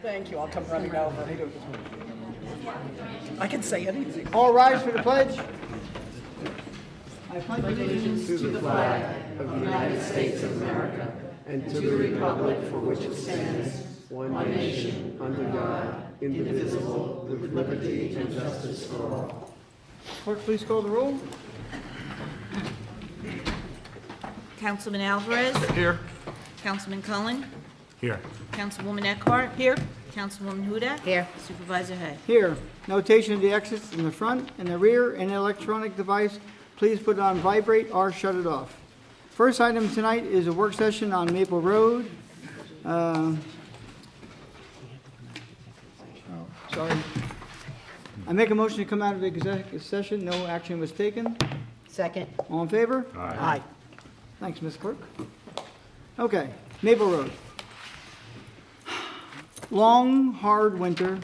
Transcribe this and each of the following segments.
Thank you, I'll come running over. I can say anything. All rise for the pledge. I pledge allegiance to the flag of the United States of America and to the republic for which it stands, one nation, under God, indivisible, with liberty and justice for all. Clerk, please call the roll. Councilman Alvarez. Here. Councilman Cullen. Here. Councilwoman Eckhart. Here. Councilwoman Huda. Here. Supervisor Hay. Here, notation of the exits in the front and the rear and electronic device. Please put it on vibrate or shut it off. First item tonight is a work session on Maple Road. Sorry. I make a motion to come out of executive session. No action was taken. Second. All in favor? Aye. Thanks, Ms. Clerk. Okay, Maple Road. Long, hard winter,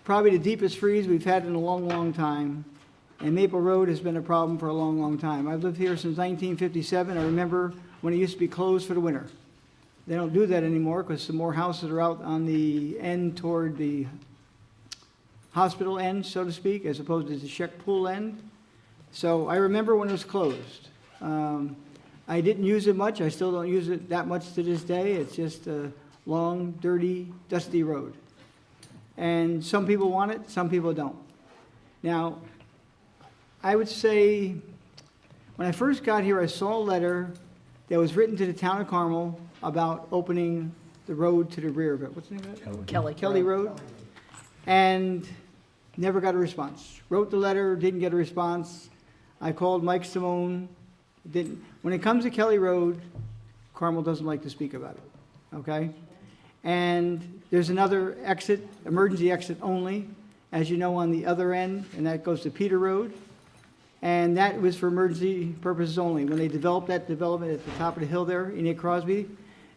probably the deepest freeze we've had in a long, long time. And Maple Road has been a problem for a long, long time. I've lived here since 1957. I remember when it used to be closed for the winter. They don't do that anymore because some more houses are out on the end toward the hospital end, so to speak, as opposed to the Sheck Pool end. So I remember when it was closed. I didn't use it much. I still don't use it that much to this day. It's just a long, dirty, dusty road. And some people want it, some people don't. Now, I would say, when I first got here, I saw a letter that was written to the town of Carmel about opening the road to the rear of it. What's the name of it? Kelly Road. And never got a response. Wrote the letter, didn't get a response. I called Mike Simone, didn't. When it comes to Kelly Road, Carmel doesn't like to speak about it, okay? And there's another exit, emergency exit only, as you know, on the other end, and that goes to Peter Road. And that was for emergency purposes only. When they developed that development at the top of the hill there, in Crosby,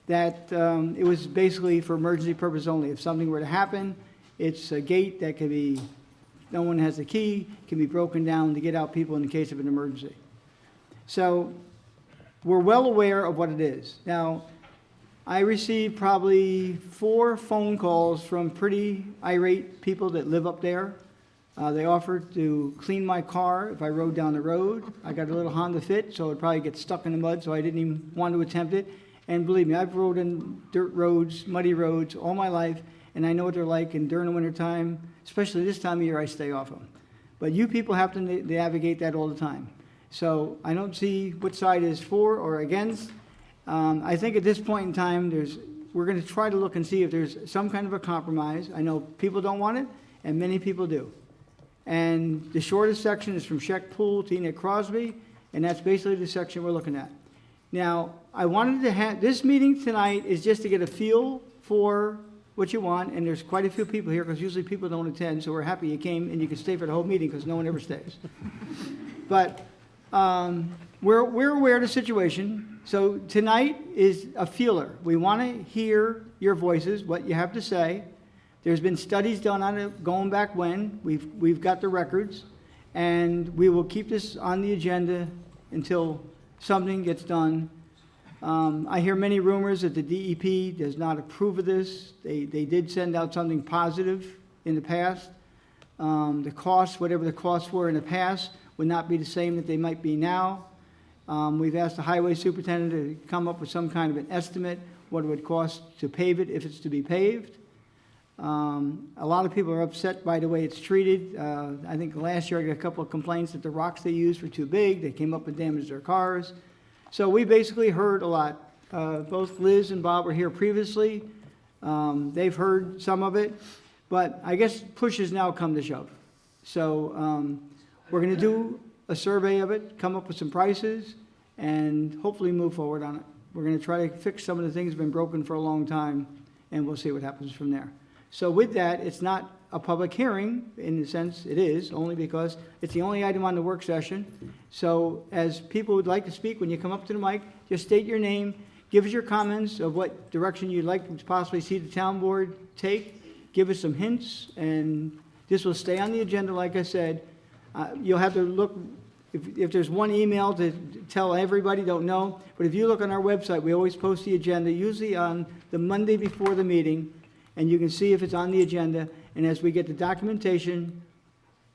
that it was basically for emergency purposes only. If something were to happen, it's a gate that can be, no one has the key, can be broken down to get out people in the case of an emergency. So we're well aware of what it is. Now, I received probably 4 phone calls from pretty irate people that live up there. They offered to clean my car if I rode down the road. I got a little Honda Fit, so it would probably get stuck in the mud, so I didn't even want to attempt it. And believe me, I've rode in dirt roads, muddy roads all my life, and I know what they're like, and during the wintertime, especially this time of year, I stay off them. But you people have to navigate that all the time. So I don't see which side is for or against. I think at this point in time, we're going to try to look and see if there's some kind of a compromise. I know people don't want it, and many people do. And the shortest section is from Sheck Pool to Enoch Crosby, and that's basically the section we're looking at. Now, I wanted to have, this meeting tonight is just to get a feel for what you want, and there's quite a few people here, because usually people don't attend, so we're happy you came, and you can stay for the whole meeting, because no one ever stays. But we're aware of the situation, so tonight is a feeler. We want to hear your voices, what you have to say. There's been studies done on it going back when. We've got the records, and we will keep this on the agenda until something gets done. I hear many rumors that the DEP does not approve of this. They did send out something positive in the past. The costs, whatever the costs were in the past, would not be the same that they might be now. We've asked the highway superintendent to come up with some kind of an estimate, what it would cost to pave it if it's to be paved. A lot of people are upset by the way it's treated. I think last year I got a couple of complaints that the rocks they used were too big. They came up and damaged their cars. So we basically heard a lot. Both Liz and Bob were here previously. They've heard some of it, but I guess push has now come to shove. So we're going to do a survey of it, come up with some prices, and hopefully move forward on it. We're going to try to fix some of the things that have been broken for a long time, and we'll see what happens from there. So with that, it's not a public hearing, in the sense it is, only because it's the only item on the work session. So as people would like to speak, when you come up to the mic, just state your name, give us your comments of what direction you'd like to possibly see the town board take, give us some hints, and this will stay on the agenda, like I said. You'll have to look, if there's one email to tell everybody, don't know, but if you look on our website, we always post the agenda, usually on the Monday before the meeting, and you can see if it's on the agenda, and as we get the documentation,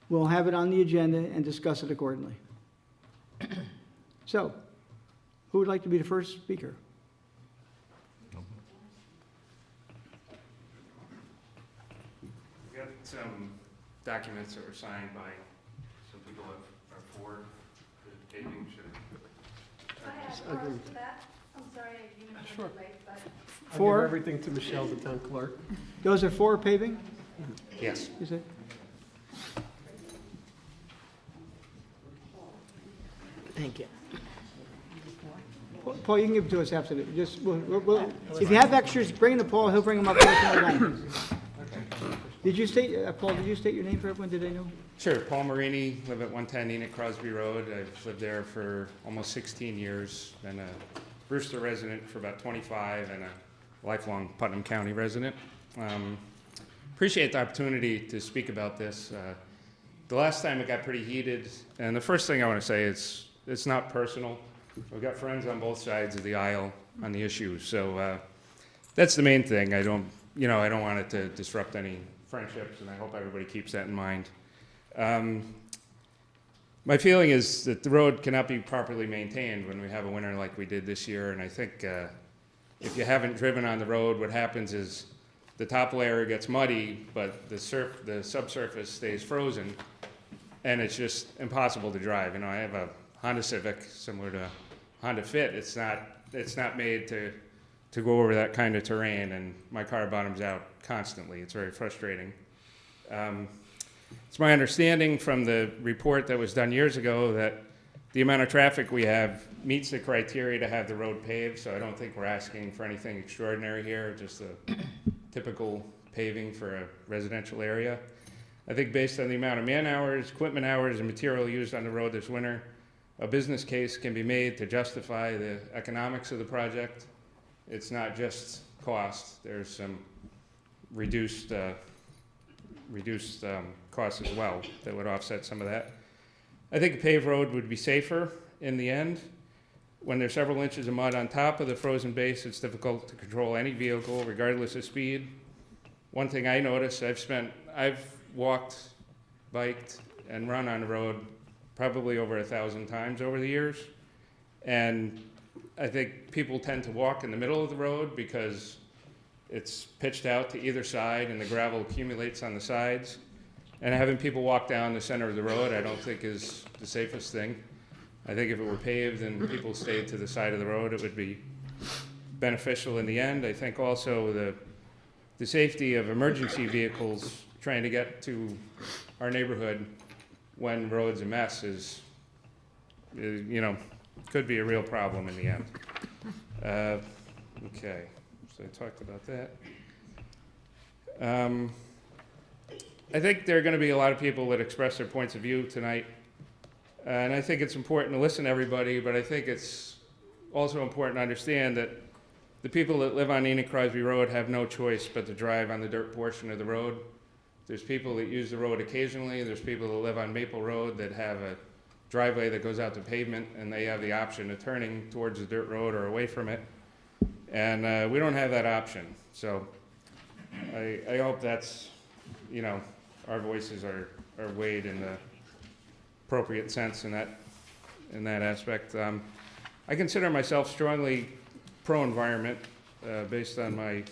we'll have it on the agenda and discuss it accordingly. So, who would like to be the first speaker? We got some documents that were signed by some people that are for the paving. I agree. I'm sorry, I came in a Sure. little late, but I'll give Four? everything to Michelle, the town clerk. Those are for paving, Yes. is it? Thank you. Paul, you can give it to us after, just, if you have extras, bring them to Paul, he'll bring them up to us another time. Did you state, Paul, did you state your name for everyone, did they know? Sure. Paul Marini, live at 110 Enoch Crosby Road. I've lived there for almost 16 years. Been a Brewster resident for about 25 and a lifelong Putnam County resident. Appreciate the opportunity to speak about this. The last time it got pretty heated, and the first thing I want to say is it's not personal. We've got friends on both sides of the aisle on the issue, so that's the main thing. I don't want it to disrupt any friendships, and I hope everybody keeps that in mind. My feeling is that the road cannot be properly maintained when we have a winter like we did this year, and I think if you haven't driven on the road, what happens is the top layer gets muddy, but the subsurface stays frozen, and it's just impossible to drive. You know, I have a Honda Civic, similar to Honda Fit. It's not made to go over that kind of terrain, and my car bottoms out constantly. It's very frustrating. It's my understanding from the report that was done years ago that the amount of traffic we have meets the criteria to have the road paved, so I don't think we're asking for anything extraordinary here, just a typical paving for a residential area. I think based on the amount of man hours, equipment hours, and material used on the road this winter, a business case can be made to justify the economics of the project. It's not just cost. There's some reduced costs as well that would offset some of that. I think a paved road would be safer in the end. When there's several inches of mud on top of the frozen base, it's difficult to control any vehicle regardless of speed. One thing I noticed, I've walked, biked, and run on the road probably over 1,000 times over the years. And I think people tend to walk in the middle of the road because it's pitched out to either side and the gravel accumulates on the sides. And having people walk down the center of the road I don't think is the safest thing. I think if it were paved and people stayed to the side of the road, it would be beneficial in the end. I think also the safety of emergency vehicles trying to get to our neighborhood when the road's a mess is could be a real problem in the end. Okay, so I talked about that. I think there are going to be a lot of people that express their points of view tonight, and I think it's important to listen to everybody, but I think it's also important to understand that the people that live on Enoch Crosby Road have no choice but to drive on the dirt portion of the road. There's people that use the road occasionally. There's people that live on Maple Road that have a driveway that goes out to pavement, and they have the option of turning towards the dirt road or away from it. And we don't have that option. So I hope that's, our voices are weighed in the appropriate sense in that aspect. I consider myself strongly pro-environment based on my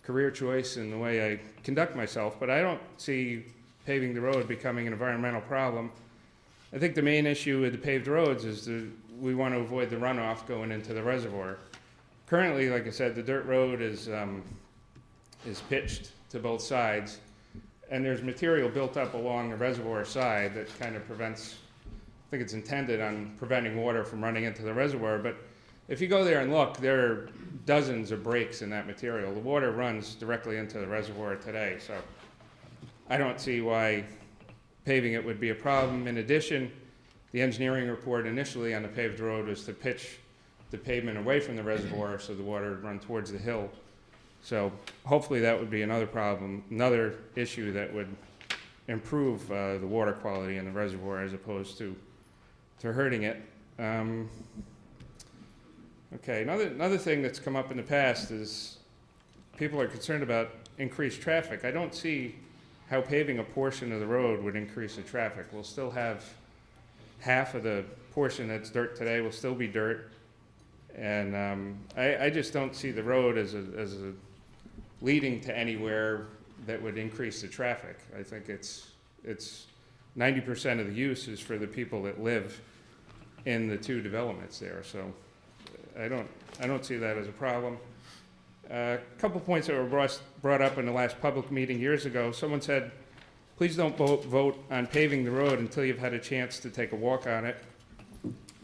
career choice and the way I conduct myself, but I don't see paving the road becoming an environmental problem. I think the main issue with the paved roads is we want to avoid the runoff going into the reservoir. Currently, like I said, the dirt road is pitched to both sides, and there's material built up along the reservoir side that kind of prevents, I think it's intended on preventing water from running into the reservoir, but if you go there and look, there are dozens of breaks in that material. The water runs directly into the reservoir today, so I don't see why paving it would be a problem. In addition, the engineering report initially on the paved road was to pitch the pavement away from the reservoir so the water would run towards the hill. So hopefully that would be another issue that would improve the water quality in the reservoir as opposed to hurting it. Okay, another thing that's come up in the past is people are concerned about increase traffic. I don't see how paving a portion of the road would increase the traffic. We'll still have half of the portion that's dirt today will still be dirt. And I just don't see the road as a leading to anywhere that would increase the traffic. I think it's 90% of the use is for the people that live in the two developments there. So I don't see that as a problem. A couple points that were brought up in the last public meeting years ago. Someone said, please don't vote on paving the road until you've had a chance to take a walk on it.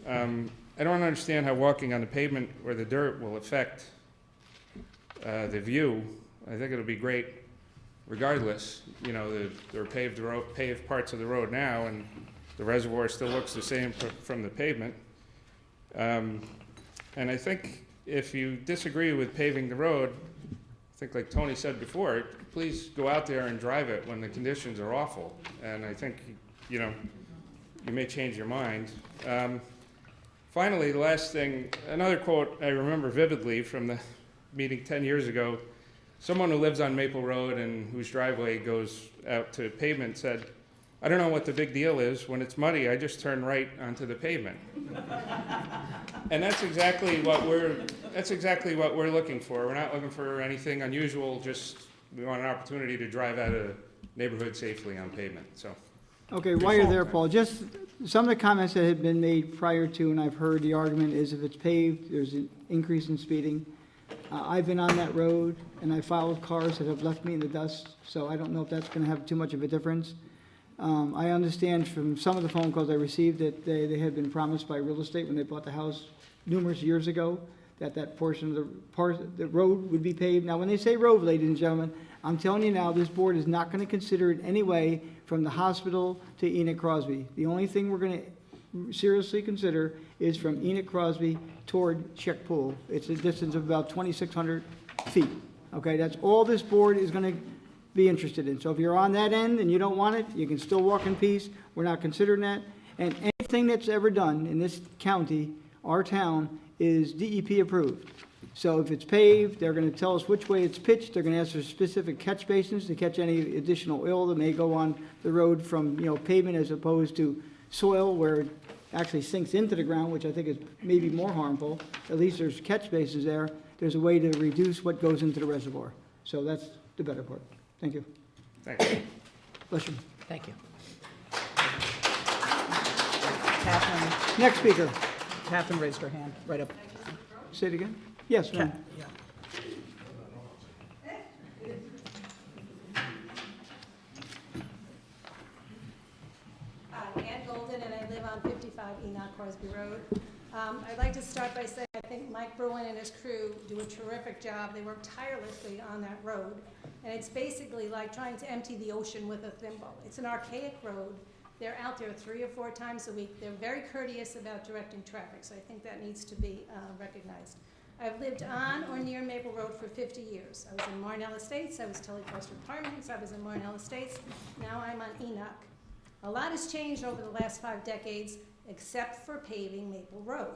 I don't understand how walking on the pavement or the dirt will affect the view. I think it'll be great regardless. You know, there are paved parts of the road now, and the reservoir still looks the same from the pavement. And I think if you disagree with paving the road, I think like Tony said before, please go out there and drive it when the conditions are awful. And I think, you know, you may change your mind. Finally, the last thing, another quote I remember vividly from the meeting 10 years ago, someone who lives on Maple Road and whose driveway goes out to pavement said, I don't know what the big deal is. When it's muddy, I just turn right onto the pavement. And that's exactly what we're looking for. We're not looking for anything unusual, just we want an opportunity to drive out of the neighborhood safely on pavement, so. Okay, while you're there, Paul, just some of the comments that had been made prior to, and I've heard the argument is if it's paved, there's an increase in speeding. I've been on that road, and I followed cars that have left me in the dust, so I don't know if that's gonna have too much of a difference. I understand from some of the phone calls I received that they had been promised by real estate when they bought the house numerous years ago, that portion of the road would be paved. Now, when they say road, ladies and gentlemen, I'm telling you now, this board is not gonna consider it any way from the hospital to Enoch Crosby. The only thing we're gonna seriously consider is from Enoch Crosby toward Chick Pool. It's a distance of about 2,600 feet. Okay, that's all this board is gonna be interested in. So if you're on that end and you don't want it, you can still walk in peace. We're not considering that. And anything that's ever done in this county, our town, is DEP approved. So if it's paved, they're gonna tell us which way it's pitched. They're gonna ask for specific catch basins to catch any additional oil that may go on the road from, you know, pavement as opposed to soil where it actually sinks into the ground, which I think is maybe more harmful. At least there's catch basins there. There's a way to reduce what goes into the reservoir. So that's the better part. Thank you. Thanks. Bless you. Thank you. Catherine, Next speaker. Catherine raised her hand, right up. Say it again? Yes, ma'am. Yeah. Hi, Ann Golden, and I live on 55 Enoch Crosby Road. I'd like to start by saying I think Mike Bruin and his crew do a terrific job. They work tirelessly on that road, and it's basically like trying to empty the ocean with a thimble. It's an archaic road. They're out there 3 or 4 times a week. They're very courteous about directing traffic, so I think that needs to be recognized. I've lived on or near Maple Road for 50 years. I was in Marnell Estates, I was Tully Foster Apartments, I was in Marnell Estates, now I'm on Enoch. A lot has changed over the last 5 decades, except for paving Maple Road.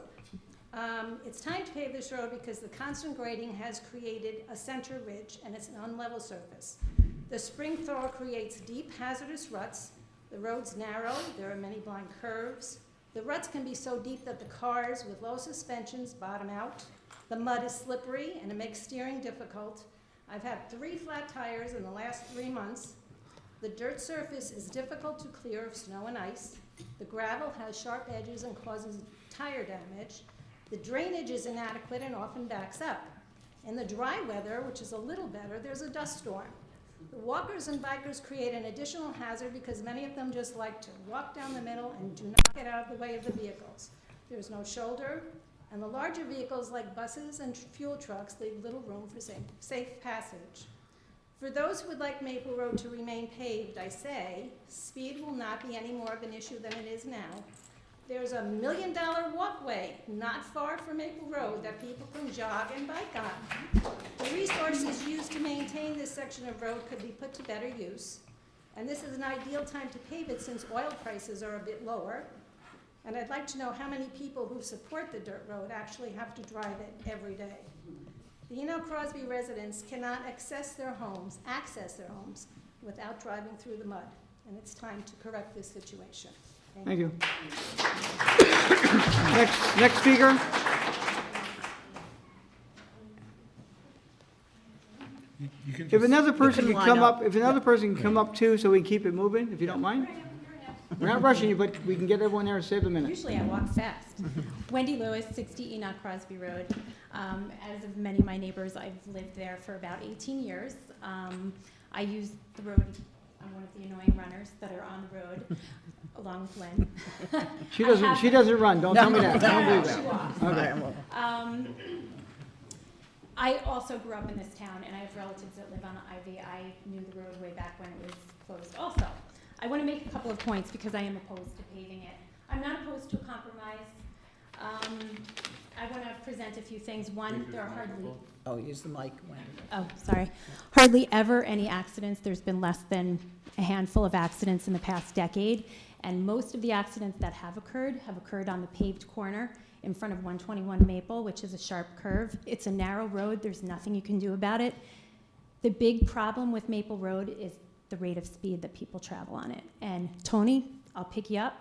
It's time to pave this road because the constant grading has created a center ridge and it's an unlevel surface. The spring thaw creates deep hazardous ruts. The road's narrow, there are many blind curves. The ruts can be so deep that the cars with low suspensions bottom out. The mud is slippery and it makes steering difficult. I've had 3 flat tires in the last 3 months. The dirt surface is difficult to clear of snow and ice. The gravel has sharp edges and causes tire damage. The drainage is inadequate and often backs up. In the dry weather, which is a little better, there's a dust storm. The walkers and bikers create an additional hazard because many of them just like to walk down the middle and do not get out of the way of the vehicles. There's no shoulder, and the larger vehicles like buses and fuel trucks leave little room for safe passage. For those who would like Maple Road to remain paved, I say, speed will not be any more of an issue than it is now. There's a $1 million walkway not far from Maple Road that people can jog and bike on. The resources used to maintain this section of road could be put to better use. And this is an ideal time to pave it since oil prices are a bit lower. And I'd like to know how many people who support the dirt road actually have to drive it every day. The Enoch Crosby residents cannot access their homes without driving through the mud, and it's time to correct this situation. Thank you. Next speaker. If another person can come up, too, so we can keep it moving, if you don't mind? We're not rushing you, but we can get everyone there and save a minute. Usually I walk fast. Wendy Lewis, 60 Enoch Crosby Road. As of many of my neighbors, I've lived there for about 18 years. I use the road, I'm one of the annoying runners that are on the road, along with Lynn. She doesn't run, don't tell me that, I don't believe She that. walks. Okay. I also grew up in this town, and I have relatives that live on Ivy. I knew the road way back when it was closed also. I want to make a couple of points because I am opposed to paving it. I'm not opposed to a compromise. I want to present a few things. One, there are hardly, Oh, use the mic, Wendy. oh, sorry, hardly ever any accidents. There's been less than a handful of accidents in the past decade, and most of the accidents that have occurred on the paved corner in front of 121 Maple, which is a sharp curve. It's a narrow road. There's nothing you can do about it. The big problem with Maple Road is the rate of speed that people travel on it. And Tony, I'll pick you up.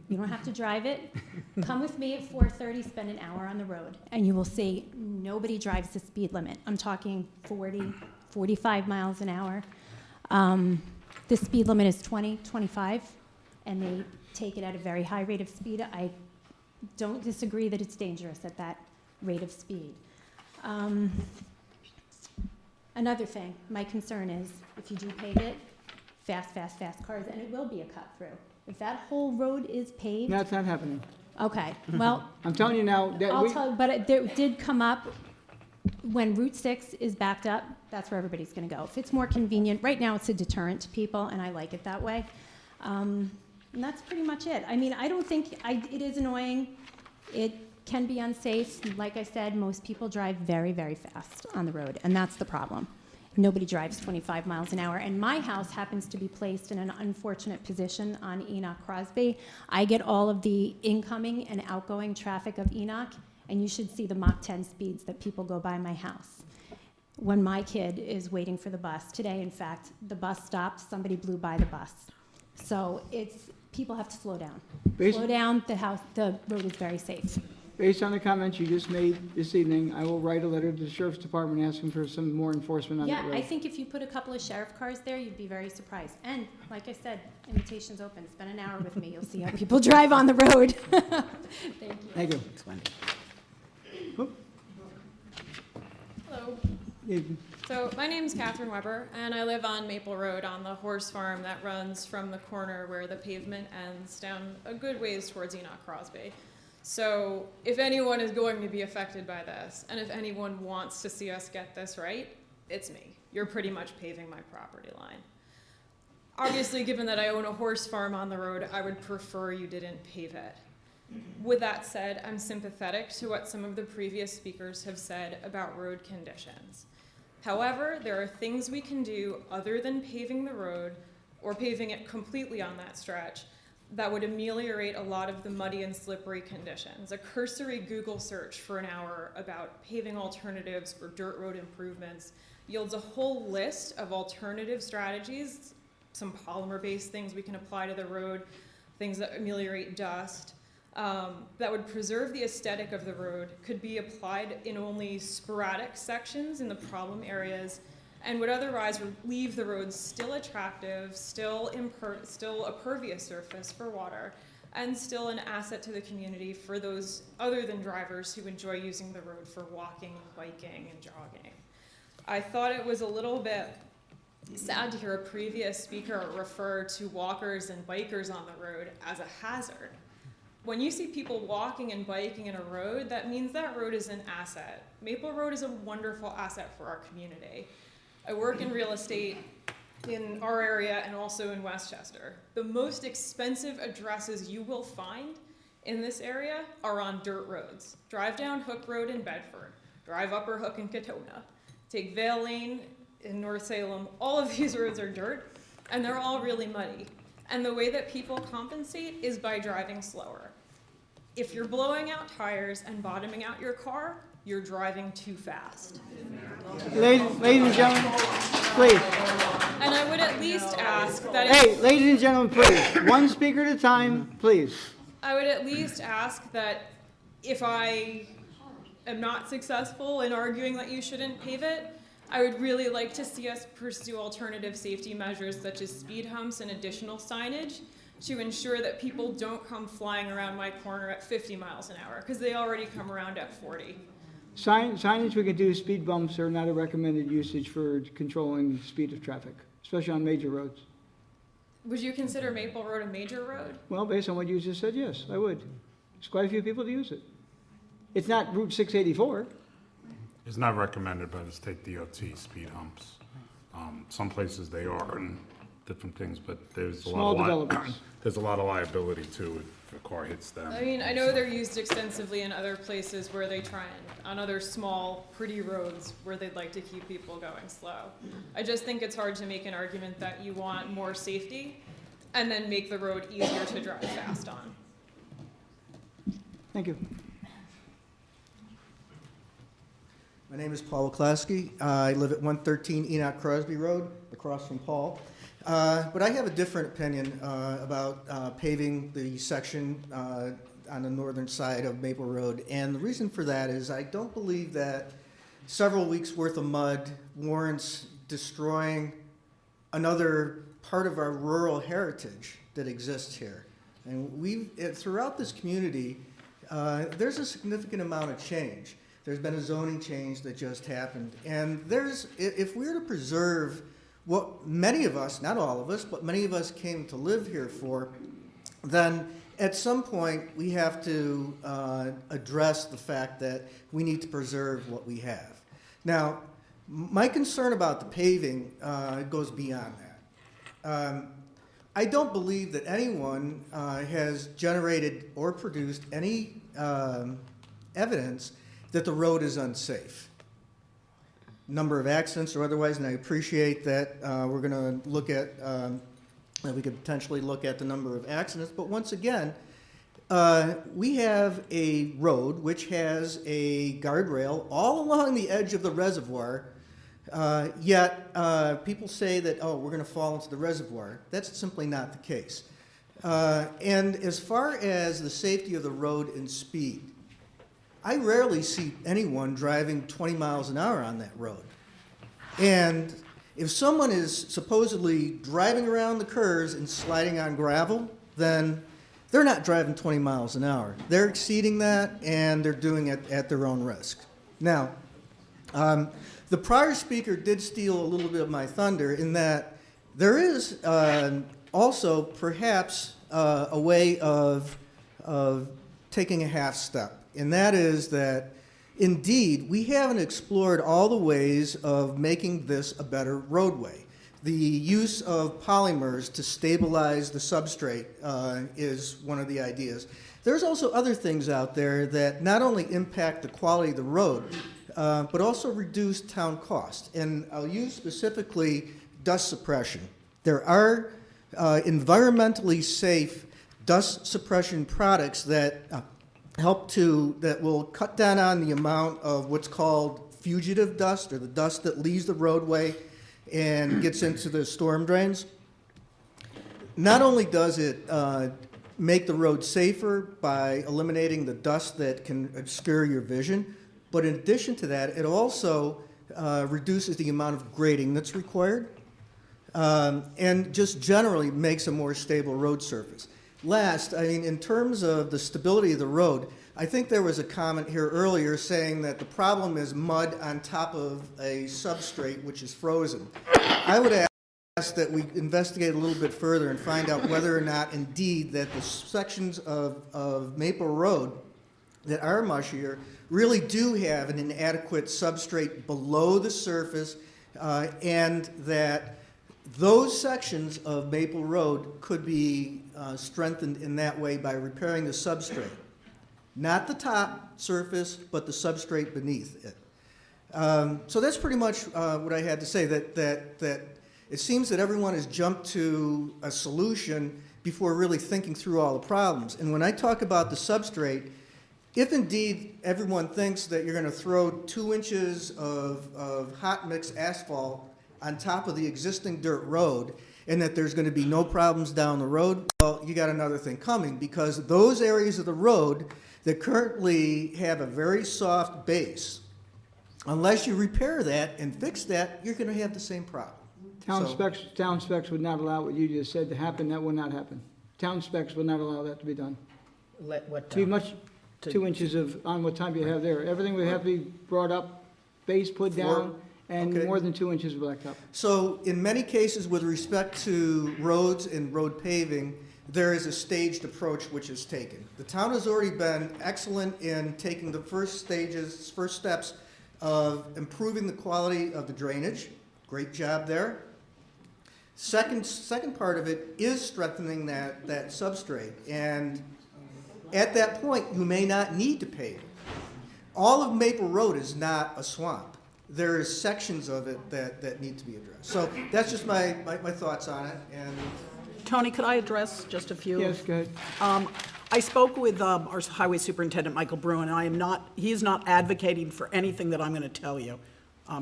You don't have to drive it. Come with me at 4:30, spend an hour on the road, and you will see nobody drives the speed limit. I'm talking 40, 45 miles an hour. The speed limit is 20, 25, and they take it at a very high rate of speed. I don't disagree that it's dangerous at that rate of speed. Another thing, my concern is if you do pave it, fast cars, and it will be a cut through. If that whole road is paved, No, it's not happening. okay, well, I'm telling you now that I'll tell you, but it did come up when Route 6 is backed up, that's where everybody's gonna go. If it's more convenient, right now it's a deterrent to people, and I like it that way. And that's pretty much it. I mean, I don't think, it is annoying. It can be unsafe. Like I said, most people drive very, very fast on the road, and that's the problem. Nobody drives 25 miles an hour, and my house happens to be placed in an unfortunate position on Enoch Crosby. I get all of the incoming and outgoing traffic of Enoch, and you should see the Mach 10 speeds that people go by my house. When my kid is waiting for the bus, today, in fact, the bus stopped, somebody blew by the bus. So people have to slow down. Slow down, the road is very safe. Based on the comments you just made this evening, I will write a letter to the Sheriff's Department asking for some more enforcement on that road. Yeah, I think if you put a couple of sheriff cars there, you'd be very surprised. And like I said, invitation's open. Spend an hour with me. You'll see how people drive on the road. Thank you. Thank you. Thanks, Wendy. Hello. Yeah. So my name's Catherine Weber, and I live on Maple Road on the horse farm that runs from the corner where the pavement ends down a good ways towards Enoch Crosby. So if anyone is going to be affected by this, and if anyone wants to see us get this right, it's me. You're pretty much paving my property line. Obviously, given that I own a horse farm on the road, I would prefer you didn't pave it. With that said, I'm sympathetic to what some of the previous speakers have said about road conditions. However, there are things we can do other than paving the road or paving it completely on that stretch that would ameliorate a lot of the muddy and slippery conditions. A cursory Google search for an hour about paving alternatives or dirt road improvements yields a whole list of alternative strategies, some polymer-based things we can apply to the road, things that ameliorate dust, that would preserve the aesthetic of the road, could be applied in only sporadic sections in the problem areas, and would otherwise leave the roads still attractive, still a pervious surface for water, and still an asset to the community for those other than drivers who enjoy using the road for walking, biking, and jogging. I thought it was a little bit sad to hear a previous speaker refer to walkers and bikers on the road as a hazard. When you see people walking and biking in a road, that means that road is an asset. Maple Road is a wonderful asset for our community. I work in real estate in our area and also in Westchester. The most expensive addresses you will find in this area are on dirt roads. Drive down Hook Road in Bedford, drive Upper Hook in Katona, take Vale Lane in North Salem. All of these roads are dirt, and they're all really muddy. And the way that people compensate is by driving slower. If you're blowing out tires and bottoming out your car, you're driving too fast. Ladies and gentlemen, please. And I would at least ask that Hey, ladies and gentlemen, please. One speaker at a time, please. I would at least ask that if I am not successful in arguing that you shouldn't pave it, I would really like to see us pursue alternative safety measures such as speed humps and additional signage to ensure that people don't come flying around my corner at 50 miles an hour, because they already come around at 40. Signage we can do, speed bumps are not a recommended usage for controlling the speed of traffic, especially on major roads. Would you consider Maple Road a major road? Well, based on what you just said, yes, I would. There's quite a few people that use it. It's not Route 684. It's not recommended by the state DOT, speed humps. Some places they are and different things, but there's a Small lot developments. there's a lot of liability too if a car hits them. I mean, I know they're used extensively in other places where they try and, on other small, pretty roads where they'd like to keep people going slow. I just think it's hard to make an argument that you want more safety and then make the road easier to drive fast on. Thank you. My name is Paul Waklasky. I live at 113 Enoch Crosby Road, across from Paul. But I have a different opinion about paving the section on the northern side of Maple Road. And the reason for that is I don't believe that several weeks' worth of mud warrants destroying another part of our rural heritage that exists here. And throughout this community, there's a significant amount of change. There's been a zoning change that just happened. And if we were to preserve what many of us, not all of us, but many of us came to live here for, then at some point we have to address the fact that we need to preserve what we have. Now, my concern about the paving goes beyond that. I don't believe that anyone has generated or produced any evidence that the road is unsafe. Number of accidents or otherwise, and I appreciate that we're going to look at, that we could potentially look at the number of accidents, but once again, we have a road which has a guardrail all along the edge of the reservoir, yet people say that, oh, we're going to fall into the reservoir. That's simply not the case. And as far as the safety of the road and speed, I rarely see anyone driving 20 miles an hour on that road. And if someone is supposedly driving around the curves and sliding on gravel, then they're not driving 20 miles an hour. They're exceeding that, and they're doing it at their own risk. Now, the prior speaker did steal a little bit of my thunder in that there is also perhaps a way of taking a half step. And that is that, indeed, we haven't explored all the ways of making this a better roadway. The use of polymers to stabilize the substrate is one of the ideas. There's also other things out there that not only impact the quality of the road, but also reduce town cost. And I'll use specifically dust suppression. There are environmentally safe dust suppression products that that will cut down on the amount of what's called fugitive dust, or the dust that leaves the roadway and gets into the storm drains. Not only does it make the road safer by eliminating the dust that can obscure your vision, but in addition to that, it also reduces the amount of grading that's required, and just generally makes a more stable road surface. Last, I mean, in terms of the stability of the road, I think there was a comment here earlier saying that the problem is mud on top of a substrate which is frozen. I would ask that we investigate a little bit further and find out whether or not indeed that the sections of Maple Road that are mushier really do have an inadequate substrate below the surface, and that those sections of Maple Road could be strengthened in that way by repairing the substrate. Not the top surface, but the substrate beneath it. So that's pretty much what I had to say, that it seems that everyone has jumped to a solution before really thinking through all the problems. And when I talk about the substrate, if indeed everyone thinks that you're going to throw 2 inches of hot mix asphalt on top of the existing dirt road and that there's going to be no problems down the road, well, you got another thing coming, because those areas of the road that currently have a very soft base, unless you repair that and fix that, you're going to have the same problem. Town So- specs would not allow what you just said to happen. That will not happen. Town specs will not allow that to be done. Let what? Too much, 2 inches of, on what type you have there. Everything would have to be brought up, base put down, and okay. more than 2 inches of blacktop. So in many cases with respect to roads and road paving, there is a staged approach which is taken. The town has already been excellent in taking the first steps of improving the quality of the drainage. Great job there. Second part of it is strengthening that substrate. And at that point, you may not need to pave it. All of Maple Road is not a swamp. There is sections of it that need to be addressed. So that's just my thoughts on it. And Tony, could I address just a few? Yes, go ahead. I spoke with our Highway Superintendent, Michael Bruin, and he is not advocating for anything that I'm going to tell you.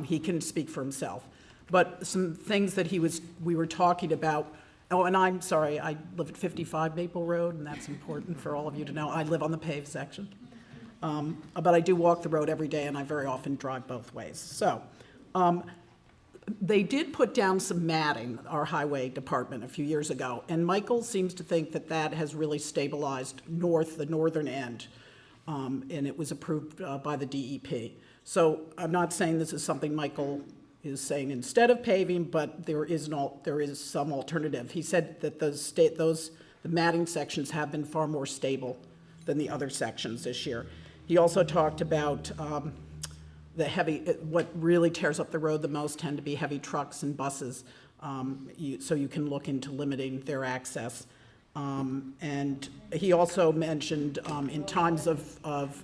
He can speak for himself. But some things that we were talking about, oh, and I'm sorry, I live at 55 Maple Road, and that's important for all of you to know. I live on the paved section. But I do walk the road every day, and I very often drive both ways. So, they did put down some matting, our highway department, a few years ago, and Michael seems to think that that has really stabilized the northern end, and it was approved by the DEP. So I'm not saying this is something Michael is saying instead of paving, but there is some alternative. He said that the matting sections have been far more stable than the other sections this year. He also talked about what really tears up the road the most tend to be heavy trucks and buses, so you can look into limiting their access. And he also mentioned in times of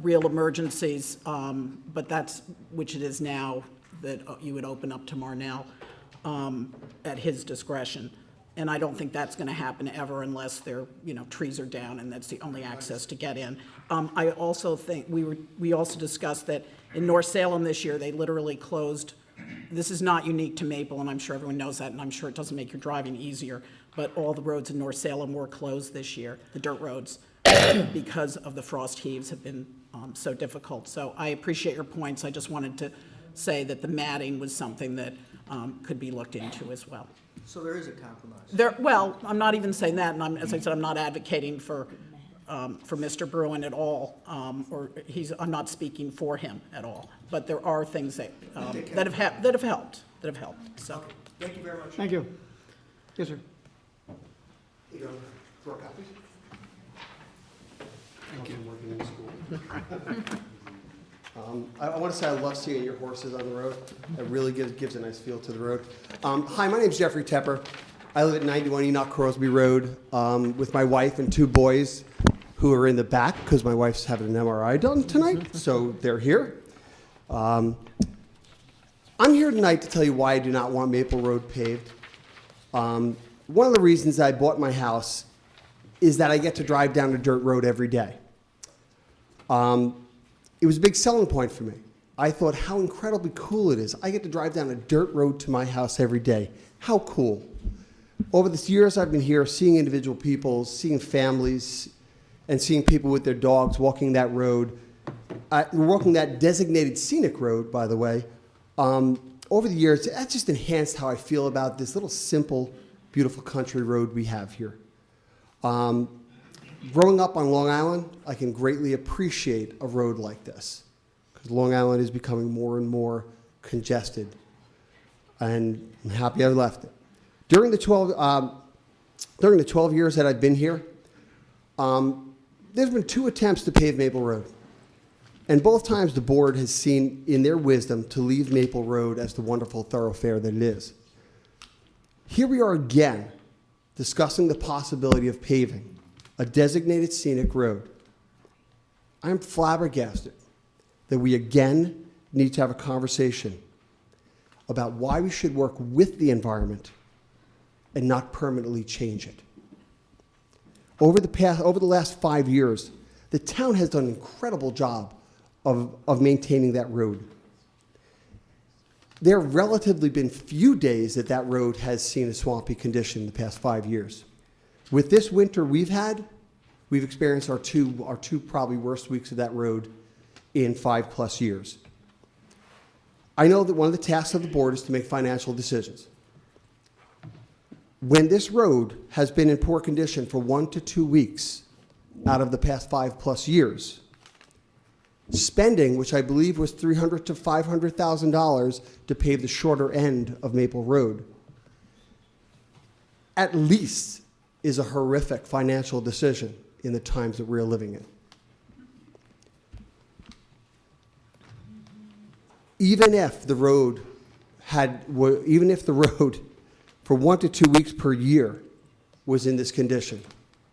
real emergencies, but which it is now, that you would open up to Marnell at his discretion. And I don't think that's going to happen ever unless trees are down and that's the only access to get in. I also think we also discussed that in North Salem this year, they literally closed. This is not unique to Maple, and I'm sure everyone knows that, and I'm sure it doesn't make your driving easier, but all the roads in North Salem were closed this year, the dirt roads, because of the frost heaves have been so difficult. So I appreciate your points. I just wanted to say that the matting was something that could be looked into as well. so there is a compromise. Well, I'm not even saying that, and as I said, I'm not advocating for Mr. Bruin at all, I'm not speaking for him at all. But there are things that have helped. So, Thank you very much. Thank you. Yes, sir. You go for copies? Thank you. Working in school. I want to say I love seeing your horses on the road. It really gives a nice feel to the road. Hi, my name's Jeffrey Tepper. I live at 91 Enoch Crosby Road with my wife and 2 boys who are in the back because my wife's having an MRI done tonight, so they're here. I'm here tonight to tell you why I do not want Maple Road paved. One of the reasons I bought my house is that I get to drive down a dirt road every day. It was a big selling point for me. I thought how incredibly cool it is. I get to drive down a dirt road to my house every day. How cool. Over the years I've been here, seeing individual people, seeing families, and seeing people with their dogs walking that road, walking that designated scenic road, by the way, over the years, that's just enhanced how I feel about this little simple, beautiful country road we have here. Growing up on Long Island, I can greatly appreciate a road like this because Long Island is becoming more and more congested, and I'm happy I left it. During the 12 years that I've been here, there's been 2 attempts to pave Maple Road, and both times the board has seen in their wisdom to leave Maple Road as the wonderful thoroughfare that it is. Here we are again discussing the possibility of paving a designated scenic road. I'm flabbergasted that we again need to have a conversation about why we should work with the environment and not permanently change it. Over the last 5 years, the town has done an incredible job of maintaining that road. There have relatively been few days that that road has seen a swampy condition in the past 5 years. With this winter we've experienced our two probably worst weeks of that road in 5+ years. I know that one of the tasks of the board is to make financial decisions. When this road has been in poor condition for 1 to 2 weeks out of the past 5+ years, spending, which I believe was $300,000 to $500,000 to pave the shorter end of Maple Road, at least is a horrific financial decision in the times that we're living in. Even if the road for 1 to 2 weeks per year was in this condition,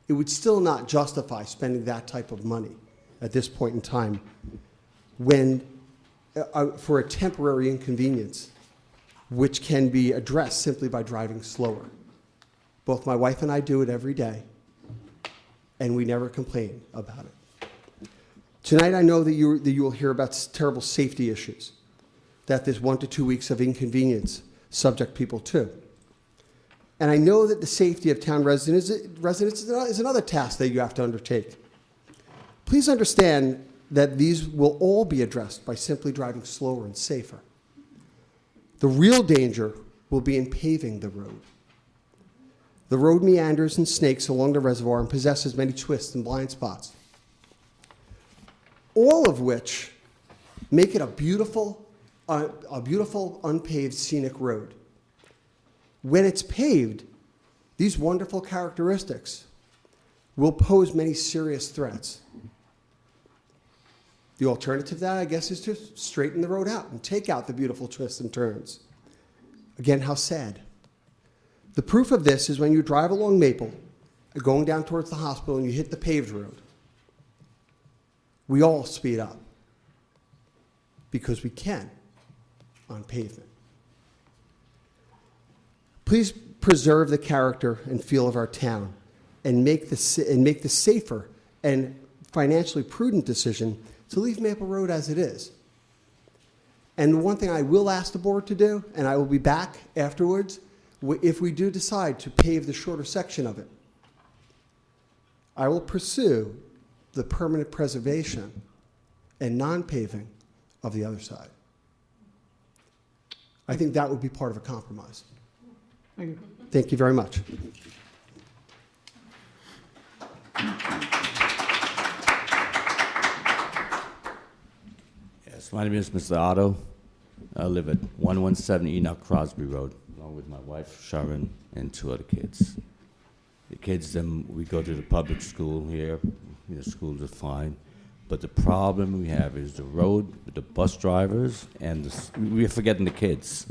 it would still not justify spending that type of money at this point in time for a temporary inconvenience, which can be addressed simply by driving slower. Both my wife and I do it every day, and we never complain about it. Tonight, I know that you will hear about terrible safety issues that this 1 to 2 weeks of inconvenience subject people to. And I know that the safety of town residents is another task that you have to undertake. Please understand that these will all be addressed by simply driving slower and safer. The real danger will be in paving the road. The road meanders and snakes along the reservoir and possesses many twists and blind spots, all of which make it a beautiful unpaved scenic road. When it's paved, these wonderful characteristics will pose many serious threats. The alternative to that, I guess, is to straighten the road out and take out the beautiful twists and turns. Again, how sad. The proof of this is when you drive along Maple, going down towards the hospital, and you hit the paved road. We all speed up because we can on pavement. Please preserve the character and feel of our town and make the safer and financially prudent decision to leave Maple Road as it is. And one thing I will ask the board to do, and I will be back afterwards, if we do decide to pave the shorter section of it, I will pursue the permanent preservation and non-paving of the other side. I think that would be part of a compromise. Thank you. Thank you very much. Yes, my name is Mr. Otto. I live at 117 Enoch Crosby Road, along with my wife, Sharon, and 2 other kids. The kids, we go to the public school here. The schools are fine. But the problem we have is the road, with the bus drivers, and we're forgetting the kids.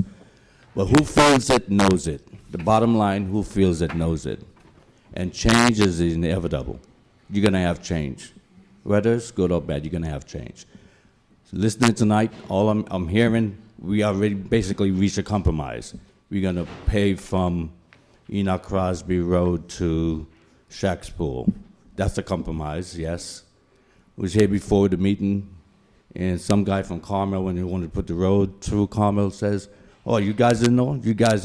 But who feels it knows it. The bottom line, who feels it knows it. And change is inevitable. You're going to have change. Whether it's good or bad, you're going to have change. So listening tonight, all I'm hearing, we already basically reached a compromise. We're going to pave from Enoch Crosby Road to Shack's Pool. That's a compromise, yes. I was here before the meeting, and some guy from Carmel, when he wanted to put the road through Carmel, says, "Oh, you guys didn't know? You guys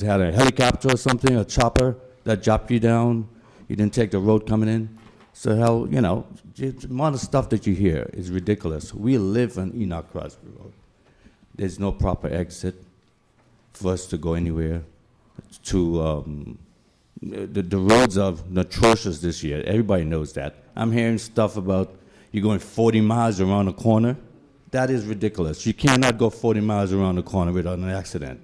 had a helicopter or something, a chopper that dropped you down? You didn't take the road coming in?" So hell, the amount of stuff that you hear is ridiculous. We live on Enoch Crosby Road. There's no proper exit for us to go anywhere. The roads are atrocious this year. Everybody knows that. I'm hearing stuff about you going 40 miles around a corner. That is ridiculous. You cannot go 40 miles around the corner without an accident.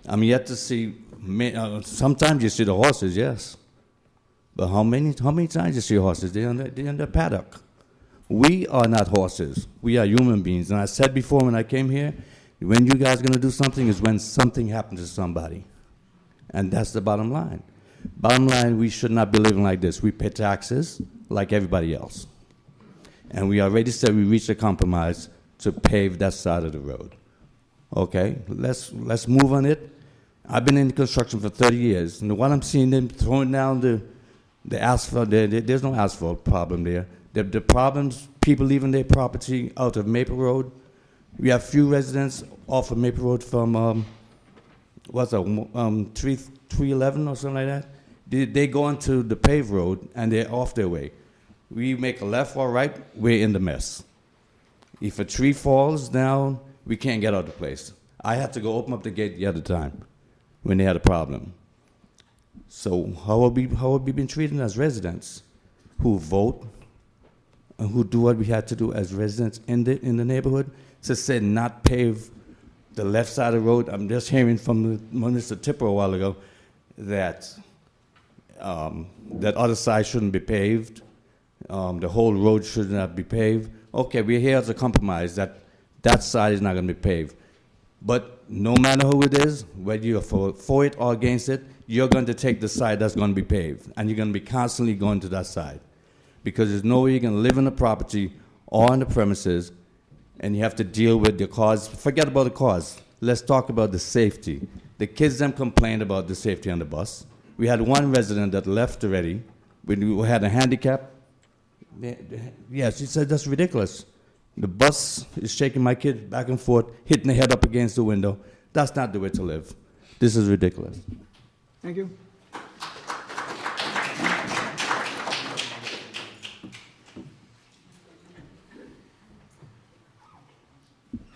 I'm yet to see, sometimes you see the horses, yes. But how many times you see horses? They're in the paddock. We are not horses. We are human beings. And I said before when I came here, when you guys are going to do something is when something happens to somebody. And that's the bottom line. Bottom line, we should not be living like this. We pay taxes like everybody else. And we already said we reached a compromise to pave that side of the road. Okay, let's move on it. I've been in construction for 30 years, and what I'm seeing them throwing down The asphalt, there's no asphalt problem there. The problems, people leaving their property out of Maple Road. We have few residents off of Maple Road from, 311 or something like that. They go onto the paved road and they're off their way. We make a left or right, we're in the mess. If a tree falls down, we can't get out of the place. I had to go open up the gate the other time when they had a problem. So how have we been treated as residents who vote and who do what we had to do as residents in the neighborhood? To say not pave the left side of the road. I'm just hearing from Minister Tipper a while ago that that other side shouldn't be paved. The whole road should not be paved. Okay, we're here as a compromise that that side is not going to be paved. But no matter who it is, whether you're for it or against it, you're going to take the side that's going to be paved. And you're going to be constantly going to that side. Because there's no way you're going to live on the property or on the premises and you have to deal with the cause. Forget about the cause. Let's talk about the safety. The kids them complained about the safety on the bus. We had one resident that left already. We had a handicap. Yeah, she said, that's ridiculous. The bus is shaking my kid back and forth, hitting the head up against the window. That's not the way to live. This is ridiculous. Thank you.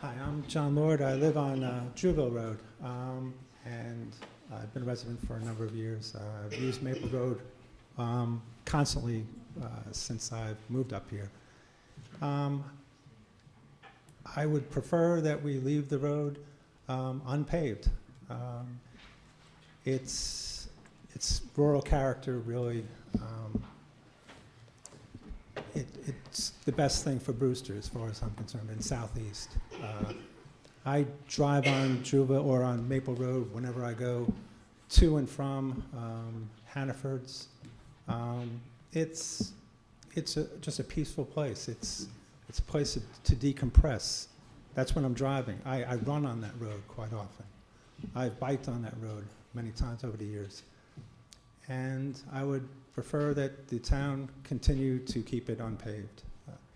Hi, I'm John Lord. I live on Jewville Road, and I've been a resident for a number of years. I've used Maple Road constantly since I've moved up here. I would prefer that we leave the road unpaved. Its rural character really, it's the best thing for Brewster as far as I'm concerned in Southeast. I drive on Jewville or on Maple Road whenever I go to and from Hannaford's. It's just a peaceful place. It's a place to decompress. That's when I'm driving. I run on that road quite often. I've biked on that road many times over the years. And I would prefer that the town continue to keep it unpaved.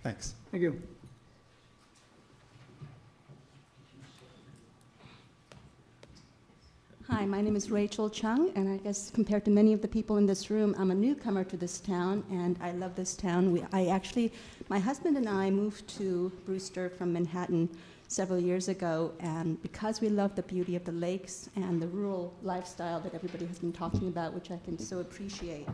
Thanks. Thank you. Hi, my name is Rachel Chung, and I guess compared to many of the people in this room, I'm a newcomer to this town, and I love this town. My husband and I moved to Brewster from Manhattan several years ago, and because we love the beauty of the lakes and the rural lifestyle that everybody has been talking about, which I can so appreciate.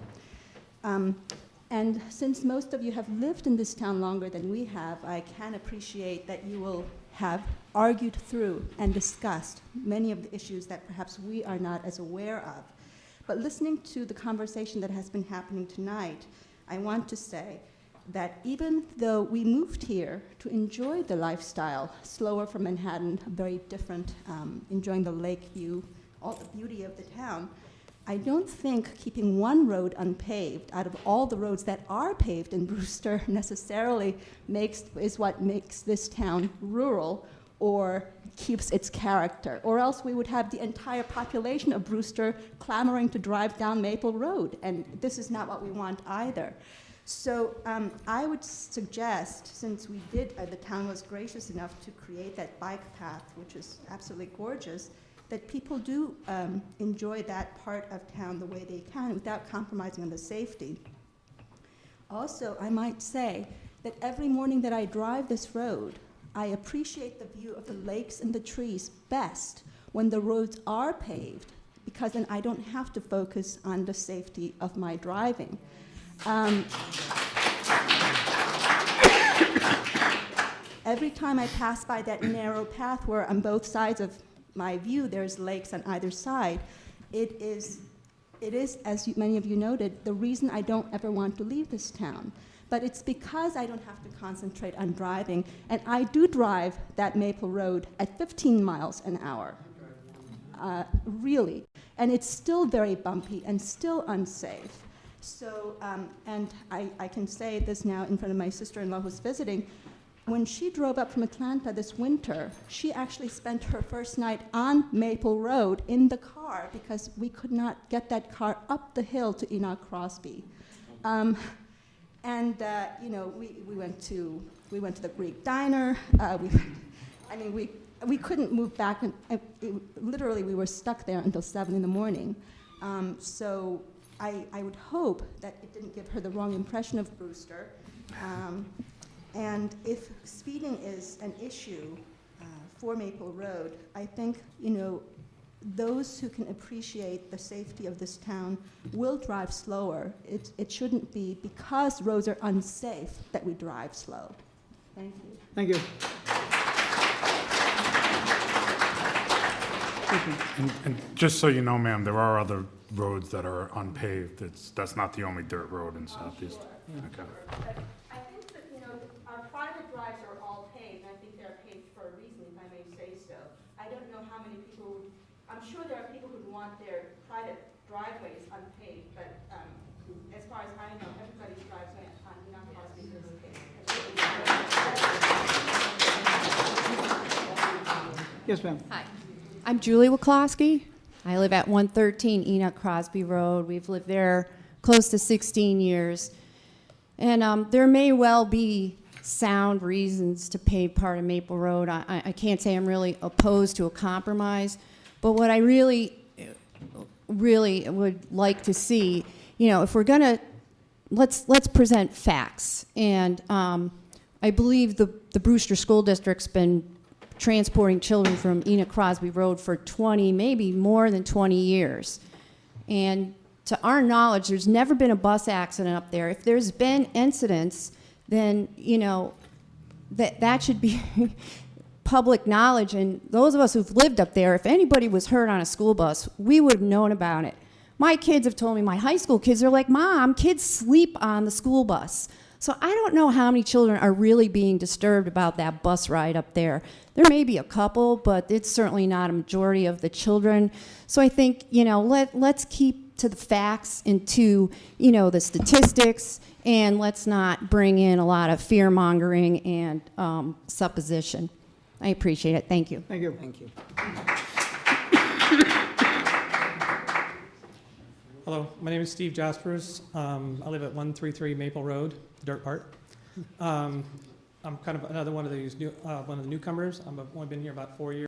And since most of you have lived in this town longer than we have, I can appreciate that you will have argued through and discussed many of the issues that perhaps we are not as aware of. But listening to the conversation that has been happening tonight, I want to say that even though we moved here to enjoy the lifestyle, slower from Manhattan, very different, enjoying the lake view, all the beauty of the town, I don't think keeping one road unpaved out of all the roads that are paved in Brewster necessarily is what makes this town rural or keeps its character, or else we would have the entire population of Brewster clamoring to drive down Maple Road, and this is not what we want either. So I would suggest, since the town was gracious enough to create that bike path, which is absolutely gorgeous, that people do enjoy that part of town the way they can without compromising on the safety. Also, I might say that every morning that I drive this road, I appreciate the view of the lakes and the trees best when the roads are paved, because then I don't have to focus on the safety of my driving. Every time I pass by that narrow path where on both sides of my view there's lakes on either side, it is, as many of you noted, the reason I don't ever want to leave this town. But it's because I don't have to concentrate on driving, and I do drive that Maple Road at 15 miles an hour, really. And it's still very bumpy and still unsafe. So, and I can say this now in front of my sister-in-law who's visiting, when she drove up from Atlanta this winter, she actually spent her first night on Maple Road in the car because we could not get that car up the hill to Enoch Crosby. You know, we went to the Greek diner. We couldn't move back, and literally we were stuck there until 7 in the morning. So I would hope that it didn't give her the wrong impression of Brewster. And if speeding is an issue for Maple Road, I think, you know, those who can appreciate the safety of this town will drive slower. It shouldn't be because roads are unsafe that we drive slow. Thank you. Thank you. And just so you know, ma'am, there are other roads that are unpaved. That's not the only dirt road in Southeast. Okay. I think that, you know, our private drives are all paved, and I think they're paved for a reason, if I may say so. I don't know how many people, I'm sure there are people who want their private driveways unpaved, but as far as I know, everybody's driveway on Enoch Crosby is paved. Yes, ma'am. Hi, I'm Julie Wachowski. I live at 113 Enoch Crosby Road. We've lived there close to 16 years. And there may well be sound reasons to pave part of Maple Road. I can't say I'm really opposed to a compromise, but what I really would like to see, you know, if we're gonna, let's present facts. And I believe the Brewster School District's been transporting children from Enoch Crosby Road for 20, maybe more than 20 years. And to our knowledge, there's never been a bus accident up there. If there's been incidents, then, you know, that should be public knowledge. And those of us who've lived up there, if anybody was hurt on a school bus, we would have known about it. My kids have told me, my high school kids are like, Mom, kids sleep on the school bus. So I don't know how many children are really being disturbed about that bus ride up there. There may be a couple, but it's certainly not a majority of the children. So I think, you know, let's keep to the facts and to, you know, the statistics, and let's not bring in a lot of fear-mongering and supposition. I appreciate it. Thank you. Thank you. Thank you. Hello, my name is Steve Jaspers. I live at 133 Maple Road, the dirt part. I'm kind of another one of these one of the newcomers. I've only been here about 4 years.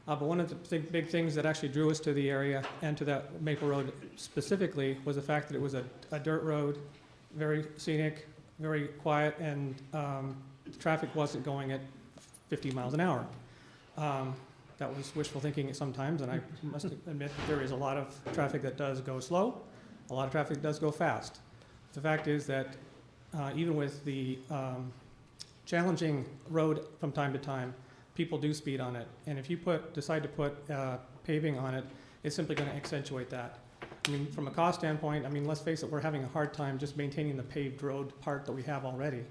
But one of the big things that actually drew us to the area and to that Maple Road specifically was the fact that it was a dirt road, very scenic, very quiet, and traffic wasn't going at 50 miles an hour. That was wishful thinking sometimes, and I must admit that there is a lot of traffic that does go slow, a lot of traffic does go fast. The fact is that even with the challenging road from time to time, people do speed on it, and if you decide to put paving on it, it's simply going to accentuate that. I mean, from a cost standpoint, I mean, let's face it, we're having a hard time just maintaining the paved road part that we have already.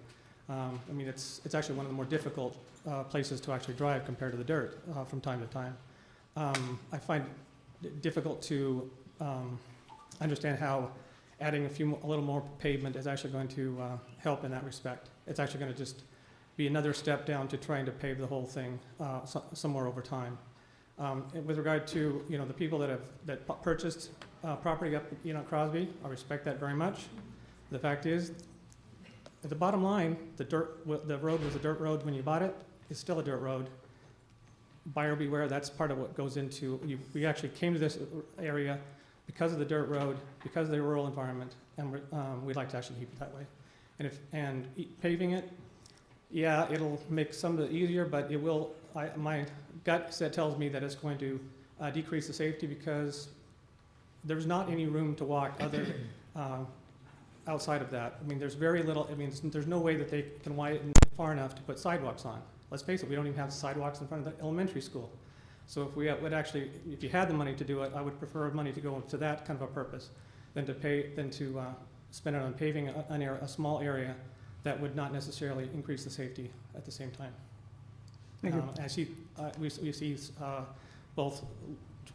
I mean, it's actually one of the more difficult places to actually drive compared to the dirt from time to time. I find it difficult to understand how adding a little more pavement is actually going to help in that respect. It's actually going to just be another step down to trying to pave the whole thing somewhere over time. With regard to, you know, the people that purchased property up, you know, Crosby, I respect that very much. The fact is, at the bottom line, the road was a dirt road when you bought it. It's still a dirt road. Buyer beware. That's part of what goes into. We actually came to this area because of the dirt road, because of the rural environment, and we'd like to actually keep it that way. And paving it, yeah, it'll make some of it easier, but it will. My gut tells me that it's going to decrease the safety because there's not any room to walk other outside of that. I mean, there's very little. I mean, there's no way that they can widen far enough to put sidewalks on. Let's face it, we don't even have sidewalks in front of the elementary school. So if we would actually, if you had the money to do it, I would prefer money to go to that kind of a purpose than to spend it on paving a small area that would not necessarily increase the safety at the same time. Thank you. As we see both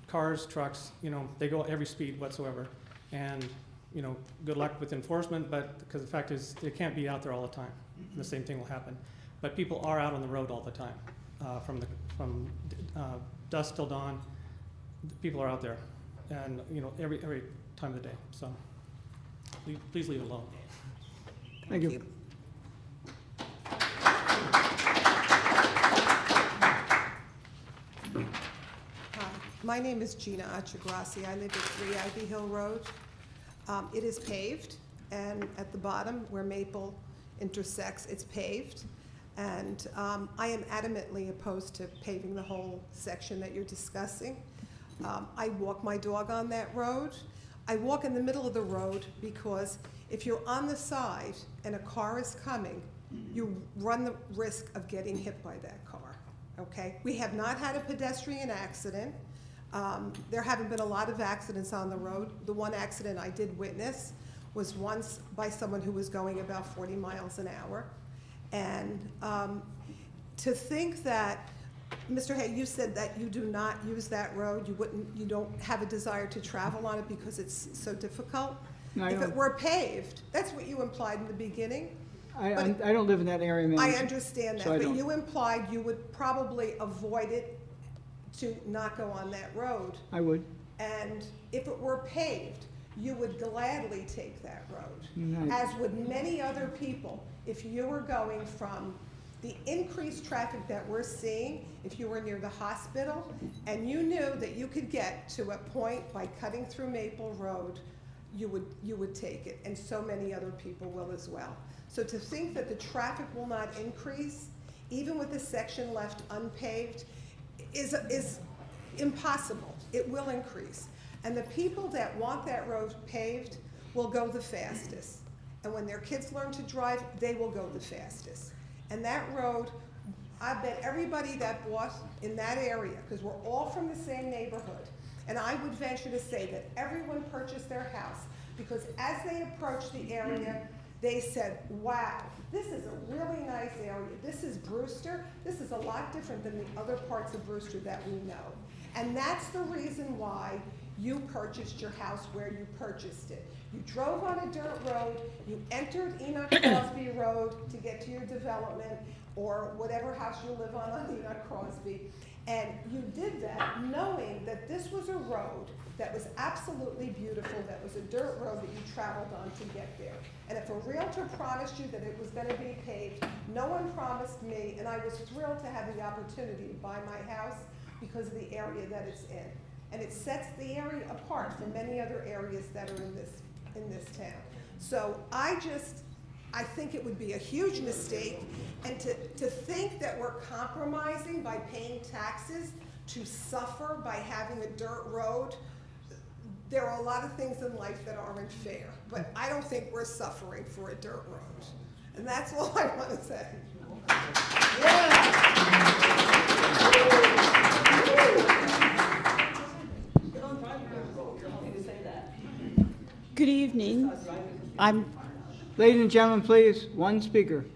cars, trucks, you know, they go at every speed whatsoever, and you know, good luck with enforcement. But because the fact is, they can't be out there all the time. The same thing will happen. but people are out on the road all the time, from dusk till dawn. People are out there, and every time of the day. So please leave it alone. Thank you. My name is Gina Achagrassi. I live at 3 Ivy Hill Road. It is paved, and at the bottom where Maple intersects, it's paved. And I am adamantly opposed to paving the whole section that you're discussing. I walk my dog on that road. I walk in the middle of the road because if you're on the side and a car is coming, you run the risk of getting hit by that car, okay? We have not had a pedestrian accident. There haven't been a lot of accidents on the road. The one accident I did witness was once by someone who was going about 40 miles an hour. And to think that, Mr. Hay, you said that you do not use that road, you don't have a desire to travel on it because it's so difficult? No, If it were paved, that's what you implied in the beginning. I don't live in that area, ma'am. I understand that, so I but don't. you implied you would probably avoid it to not go on that road. I would. And if it were paved, you would gladly take that road, No. as would many other people if you were going from the increased traffic that we're seeing, if you were near the hospital, and you knew that you could get to a point by cutting through Maple Road, you would take it, and so many other people will as well. So to think that the traffic will not increase, even with the section left unpaved, is impossible. It will increase. And the people that want that road paved will go the fastest. And when their kids learn to drive, they will go the fastest. And that road, I bet everybody that bought in that area, because we're all from the same neighborhood, and I would venture to say that everyone purchased their house because as they approached the area, they said, wow, this is a really nice area. This is Brewster. This is a lot different than the other parts of Brewster that we know. And that's the reason why you purchased your house where you purchased it. You drove on a dirt road, you entered Enoch Crosby Road to get to your development, or whatever house you live on Enoch Crosby, and you did that knowing that this was a road that was absolutely beautiful, that was a dirt road that you traveled on to get there. And if a realtor promised you that it was going to be paved, no one promised me, and I was thrilled to have the opportunity to buy my house because of the area that it's in. And it sets the area apart from many other areas that are in this town. So I think it would be a huge mistake, and to think that we're compromising by paying taxes to suffer by having a dirt road, there are a lot of things in life that aren't fair, but I don't think we're suffering for a dirt road. And that's all I want to say. Good evening. Ladies and gentlemen, please, one speaker.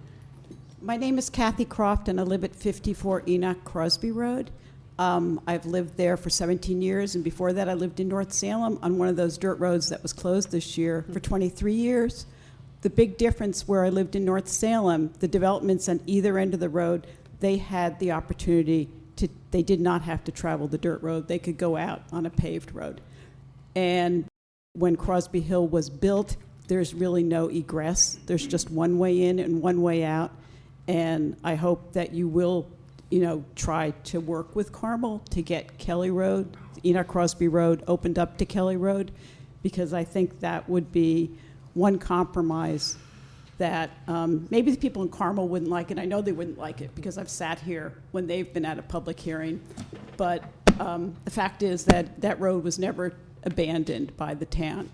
My name is Kathy Croft, and I live at 54 Enoch Crosby Road. I've lived there for 17 years, and before that I lived in North Salem on one of those dirt roads that was closed this year for 23 years. The big difference where I lived in North Salem, the developments on either end of the road, they had the opportunity they did not have to travel the dirt road. They could go out on a paved road. And when Crosby Hill was built, there's really no egress. There's just one way in and one way out. And I hope that you will, try to work with Carmel to get Kelly Road, Enoch Crosby Road, opened up to Kelly Road, because I think that would be one compromise that maybe the people in Carmel wouldn't like it. I know they wouldn't like it because I've sat here when they've been at a public hearing. But the fact is that that road was never abandoned by the town.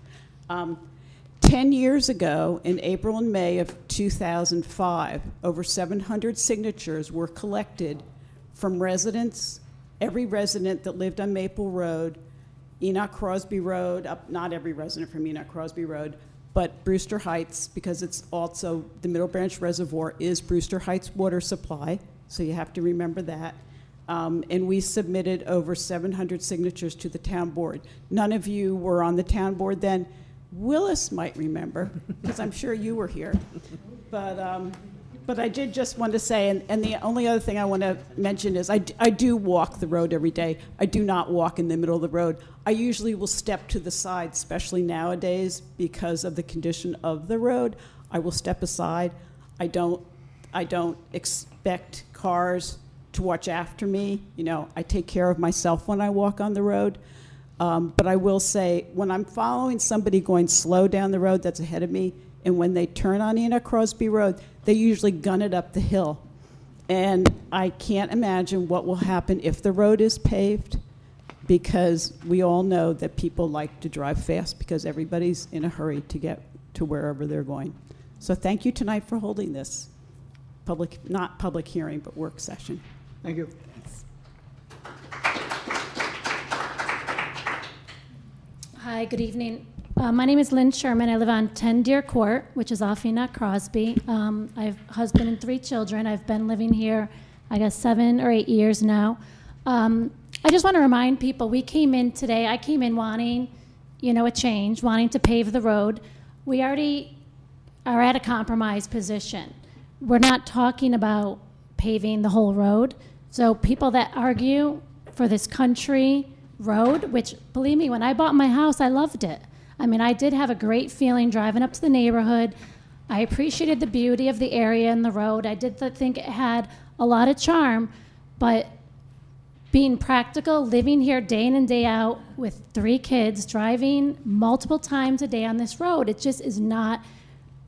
10 years ago, in April and May of 2005, over 700 signatures were collected from residents, every resident that lived on Maple Road, Enoch Crosby Road, not every resident from Enoch Crosby Road, but Brewster Heights, because it's also, the Middle Branch Reservoir is Brewster Heights water supply, so you have to remember that. And we submitted over 700 signatures to the town board. None of you were on the town board then. Willis might remember, because I'm sure you were here. But But I did just want to say, and the only other thing I want to mention is I do walk the road every day. I do not walk in the middle of the road. I usually will step to the side, especially nowadays because of the condition of the road. I will step aside. I don't expect cars to watch after me. You know, I take care of myself when I walk on the road. But I will say, when I'm following somebody going slow down the road that's ahead of me, and when they turn on Enoch Crosby Road, they usually gun it up the hill. And I can't imagine what will happen if the road is paved, because we all know that people like to drive fast because everybody's in a hurry to get to wherever they're going. So thank you tonight for holding this not public hearing, but work session. Thank you. Hi, good evening. My name is Lynn Sherman. I live on 10 Deer Court, which is off Enoch Crosby. I have a husband and 3 children. I've been living here, I guess, 7 or 8 years now. I just want to remind people, we came in today, I came in wanting, a change, wanting to pave the road. We already are at a compromise position. We're not talking about paving the whole road. So people that argue for this country road, which, believe me, when I bought my house, I loved it. I mean, I did have a great feeling driving up to the neighborhood. I appreciated the beauty of the area and the road. I did think it had a lot of charm, but being practical, living here day in and day out with 3 kids, driving multiple times a day on this road, it just is not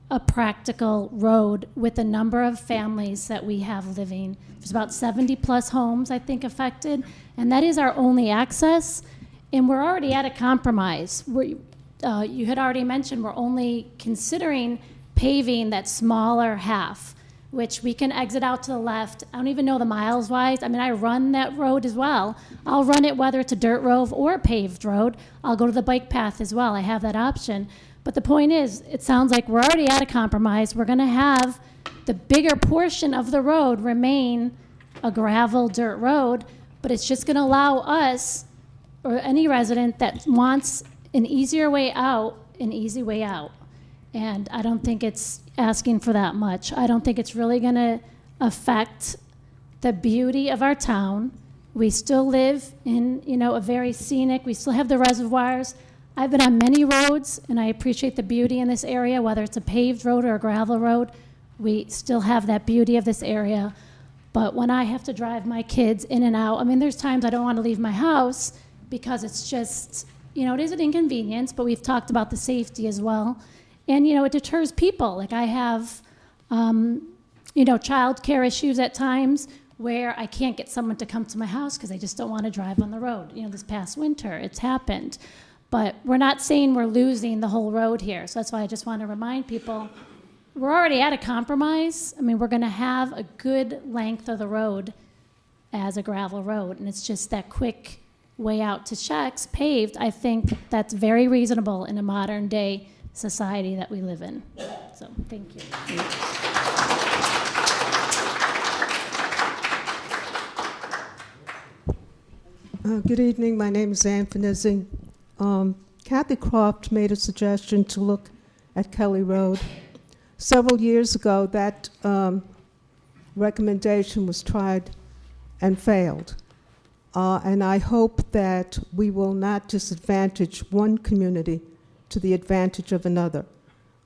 a practical road with the number of families that we have living. There's about 70 plus homes, I think, affected, and that is our only access, and we're already at a compromise. You had already mentioned we're only considering paving that smaller half, which we can exit out to the left. I don't even know the miles wise. I mean, I run that road as well. I'll run it whether it's a dirt road or a paved road. I'll go to the bike path as well. I have that option. But the point is, it sounds like we're already at a compromise. We're going to have the bigger portion of the road remain a gravel dirt road, but it's just going to allow us or any resident that wants an easier way out, an easy way out. And I don't think it's asking for that much. I don't think it's really going to affect the beauty of our town. We still live in, a very scenic, we still have the reservoirs. I've been on many roads, and I appreciate the beauty in this area, whether it's a paved road or a gravel road. We still have that beauty of this area. But when I have to drive my kids in and out, I mean, there's times I don't want to leave my house because it's just, it is an inconvenience, but we've talked about the safety as well. And, it deters people. Like I have, child care issues at times where I can't get someone to come to my house because they just don't want to drive on the road. This past winter, it's happened. But we're not saying we're losing the whole road here. So that's why I just want to remind people, we're already at a compromise. I mean, we're going to have a good length of the road as a gravel road. And it's just that quick way out to Chex, paved. I think that's very reasonable in a modern day society that we live in. So, thank you. Good evening. My name is Ann Finizzi. Kathy Croft made a suggestion to look at Kelly Road. Several years ago, that recommendation was tried and failed. And I hope that we will not disadvantage one community to the advantage of another.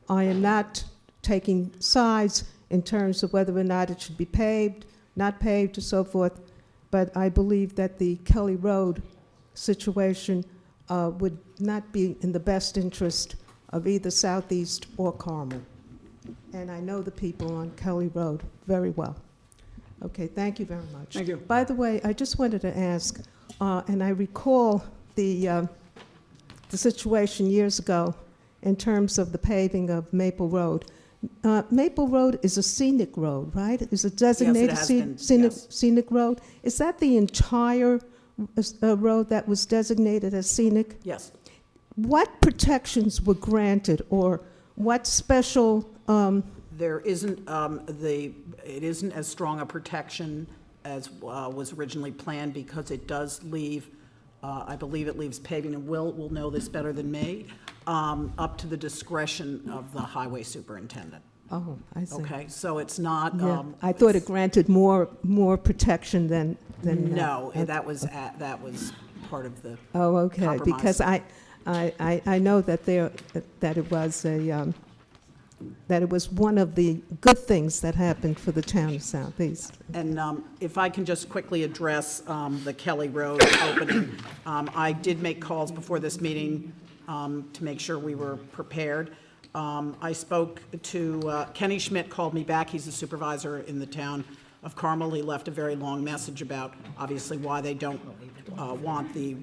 I am not taking sides in terms of whether or not it should be paved, not paved, or so forth, but I believe that the Kelly Road situation would not be in the best interest of either Southeast or Carmel. And I know the people on Kelly Road very well. Okay, thank you very much. Thank you. By the way, I just wanted to ask, and I recall the situation years ago in terms of the paving of Maple Road. Maple Road is a scenic road, right? Is it designated has been, scenic road? Is that the entire road that was designated as scenic? Yes. What protections were granted, or what special? There isn't it isn't as strong a protection as was originally planned, because it does leave, I believe it leaves paving, and Will know this better than me, up to the discretion of the highway superintendent. Oh, I see. Okay, so it's not, Yeah, I thought it granted more protection than. no, that was part of the Oh, okay, compromise. because I know that it was one of the good things that happened for the town of Southeast. And if I can just quickly address the Kelly Road opening, I did make calls before this meeting to make sure we were prepared. I spoke to, Kenny Schmidt called me back, he's the supervisor in the town of Carmel. He left a very long message about, obviously, why they don't want the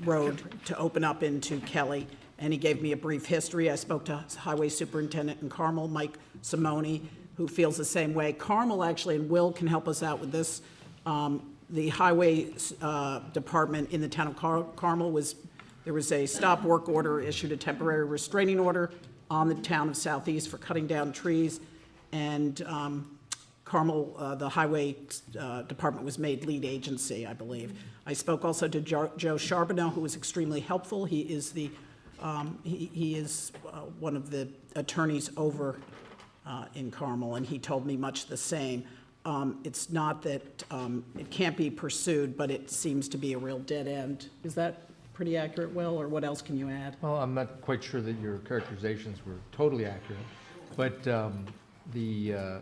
road to open up into Kelly. And he gave me a brief history. I spoke to Highway Superintendent in Carmel, Mike Simone, who feels the same way. Carmel, actually, and Will can help us out with this. The Highway Department in the town of Carmel there was a stop work order, issued a temporary restraining order on the town of Southeast for cutting down trees. And Carmel, the Highway Department was made lead agency, I believe. I spoke also to Joe Charbonneau, who was extremely helpful. He is one of the attorneys over in Carmel, and he told me much the same. It's not that it can't be pursued, but it seems to be a real dead end. Is that pretty accurate, Will, or what else can you add? Well, I'm not quite sure that your characterizations were totally accurate, but the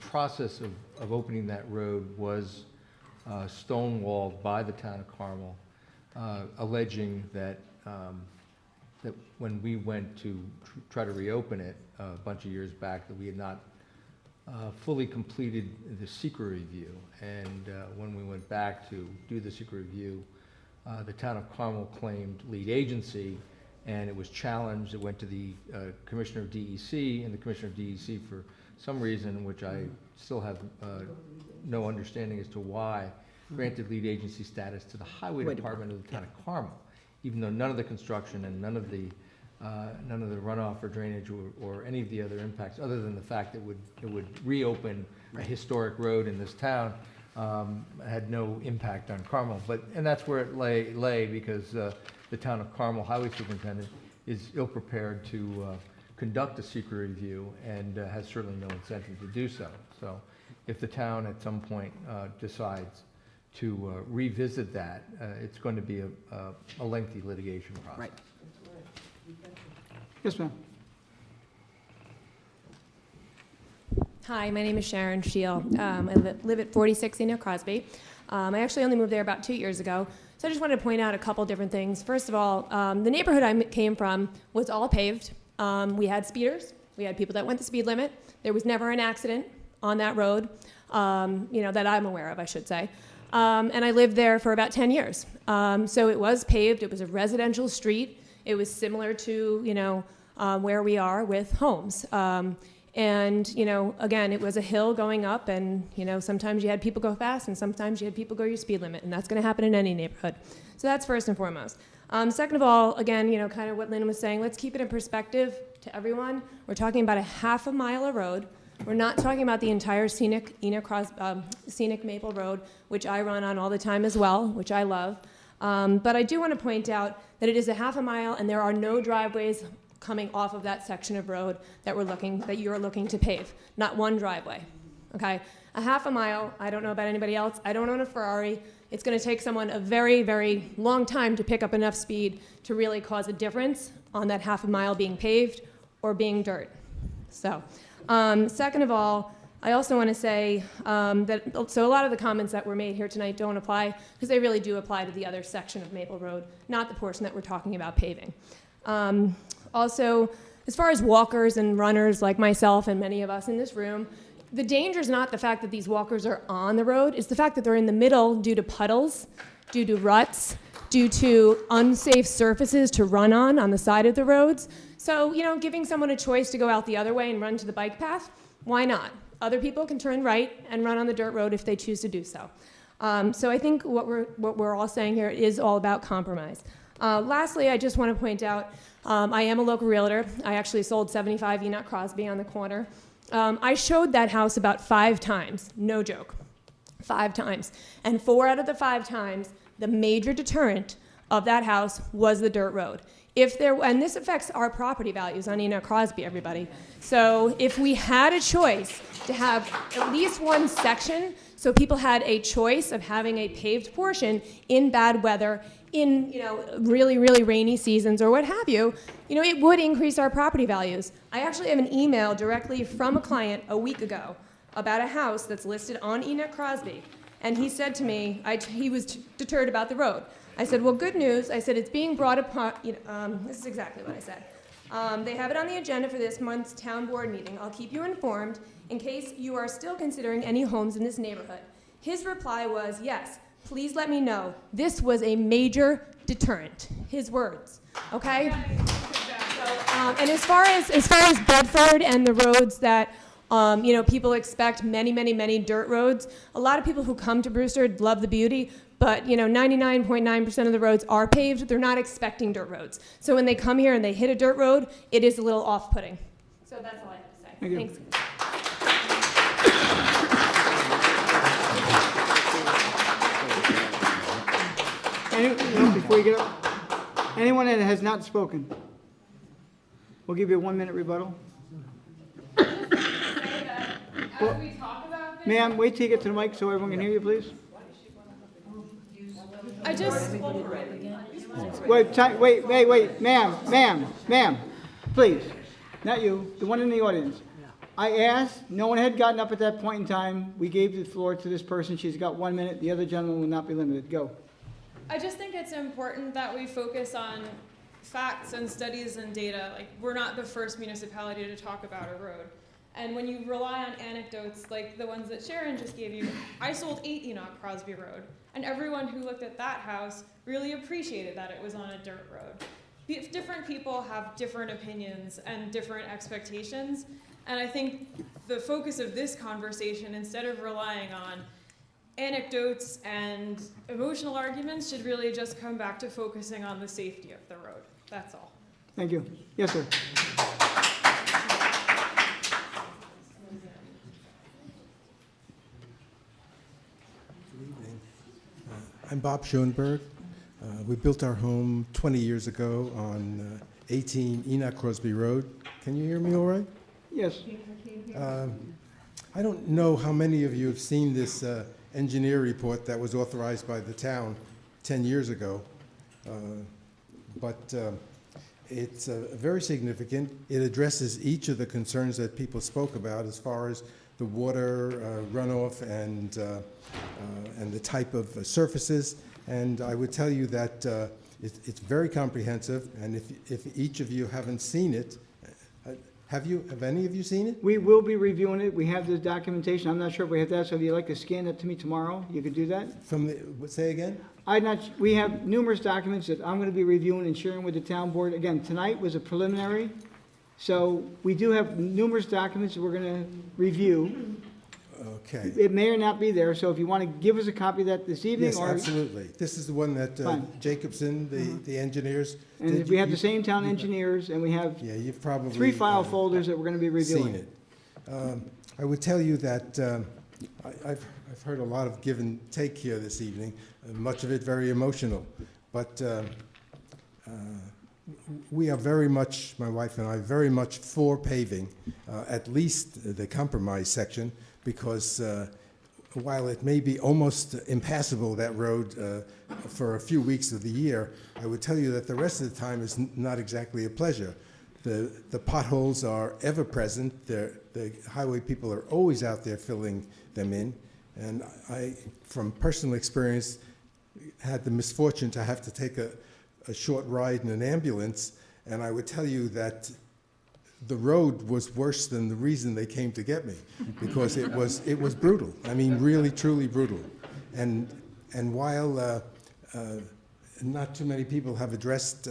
process of opening that road was stonewalled by the town of Carmel, alleging that that when we went to try to reopen it a bunch of years back, that we had not fully completed the secret review. And when we went back to do the secret review, the town of Carmel claimed lead agency, and it was challenged. It went to the Commissioner of DEC, and the Commissioner of DEC, for some reason, which I still have no understanding as to why, granted lead agency status to the Highway Department of the town of Carmel, even though none of the construction and none of the runoff or drainage or any of the other impacts, other than the fact that it would reopen a historic road in this town, had no impact on Carmel. And that's where it lay because the town of Carmel Highway Superintendent is ill-prepared to conduct a secret review and has certainly no incentive to do so. So if the town at some point decides to revisit that, it's going to be a lengthy litigation process. Right. Yes, ma'am. Hi, my name is Sharon Scheel. I live at 46 Enoch Crosby. I actually only moved there about 2 years ago. So I just wanted to point out a couple different things. First of all, the neighborhood I came from was all paved. We had speeders. We had people that went the speed limit. There was never an accident on that road, that I'm aware of, I should say. And I lived there for about 10 years. So it was paved. It was a residential street. It was similar to, where we are with homes. And, again, it was a hill going up, and, sometimes you had people go fast and sometimes you had people go your speed limit, and that's going to happen in any neighborhood. So that's first and foremost. Second of all, again, kind of what Lynn was saying, let's keep it in perspective to everyone. We're talking about a half a mile of road. We're not talking about the entire scenic Maple Road, which I run on all the time as well, which I love. But I do want to point out that it is a half a mile, and there are no driveways coming off of that section of road that you're looking to pave. Not one driveway. Okay? A half a mile, I don't know about anybody else. I don't own a Ferrari. It's going to take someone a very, very long time to pick up enough speed to really cause a difference on that half a mile being paved or being dirt. So, second of all, I also want to say so a lot of the comments that were made here tonight don't apply because they really do apply to the other section of Maple Road, not the portion that we're talking about paving. Also, as far as walkers and runners like myself and many of us in this room, the danger is not the fact that these walkers are on the road, it's the fact that they're in the middle due to puddles, due to ruts, due to unsafe surfaces to run on the side of the roads. So, giving someone a choice to go out the other way and run to the bike path, why not? Other people can turn right and run on the dirt road if they choose to do so. So I think what we're all saying here is all about compromise. Lastly, I just want to point out, I am a local realtor. I actually sold 75 Enoch Crosby on the corner. I showed that house about 5 times, no joke, 5 times. And 4 out of the 5 times, the major deterrent of that house was the dirt road. and this affects our property values on Enoch Crosby, everybody. So if we had a choice to have at least one section, so people had a choice of having a paved portion in bad weather, in really, really rainy seasons or what have you, it would increase our property values. I actually have an email directly from a client a week ago about a house that's listed on Enoch Crosby. And he said to me, he was deterred about the road. I said, well, good news. I said, it's being brought upon, this is exactly what I said. They have it on the agenda for this month's town board meeting. I'll keep you informed in case you are still considering any homes in this neighborhood. His reply was, yes, please let me know. This was a major deterrent. His words, okay? And as far as Bedford and the roads that people expect many dirt roads. A lot of people who come to Brewster love the beauty, but 99.9% of the roads are paved. They're not expecting dirt roads. So when they come here and they hit a dirt road, it is a little off-putting. So that's all I have to say. Thank you. Thanks. Before you get up, anyone that has not spoken, we'll give you a 1-minute rebuttal. Well, ma'am, wait till you get to the mic so everyone can hear you, please. I just, Wait, ma'am, please, not you, the one in the audience. I asked, no one had gotten up at that point in time. We gave the floor to this person. She's got 1 minute. The other gentleman will not be limited. Go. I just think it's important that we focus on facts and studies and data. Like, we're not the first municipality to talk about a road. And when you rely on anecdotes like the ones that Sharon just gave you, I sold 8 Enoch Crosby Road, and everyone who looked at that house really appreciated that it was on a dirt road. Different people have different opinions and different expectations, and I think the focus of this conversation, instead of relying on anecdotes and emotional arguments, should really just come back to focusing on the safety of the road. That's all. Thank you. Yes, sir. I'm Bob Schoenberg. We built our home 20 years ago on 18 Enoch Crosby Road. Can you hear me all right? Yes. I don't know how many of you have seen this engineer report that was authorized by the town 10 years ago, but it's very significant. It addresses each of the concerns that people spoke about as far as the water runoff and the type of surfaces. And I would tell you that it's very comprehensive. And if each of you haven't seen it, have any of you seen it? We will be reviewing it. We have the documentation. I'm not sure if we have that, so if you'd like to scan that to me tomorrow, you could do that. Say again? We have numerous documents that I'm going to be reviewing and sharing with the town board. Again, tonight was a preliminary, so we do have numerous documents that we're going to review. Okay. It may or not be there, so if you want to give us a copy of that this evening, Yes, or absolutely. This is the one that Jacobson, the engineers. and if we have the same town engineers, and we have Yeah, you've probably 3 file folders that we're going to be reviewing. seen it. I would tell you that I've heard a lot of give and take here this evening, much of it very emotional. But we are very much, my wife and I, very much for paving, at least the compromise section, because while it may be almost impassable, that road, for a few weeks of the year, I would tell you that the rest of the time is not exactly a pleasure. The potholes are ever present. The highway people are always out there filling them in. And I, from personal experience, had the misfortune to have to take a short ride in an ambulance, and I would tell you that the road was worse than the reason they came to get me, because it was brutal. I mean, really, truly brutal. And while not too many people have addressed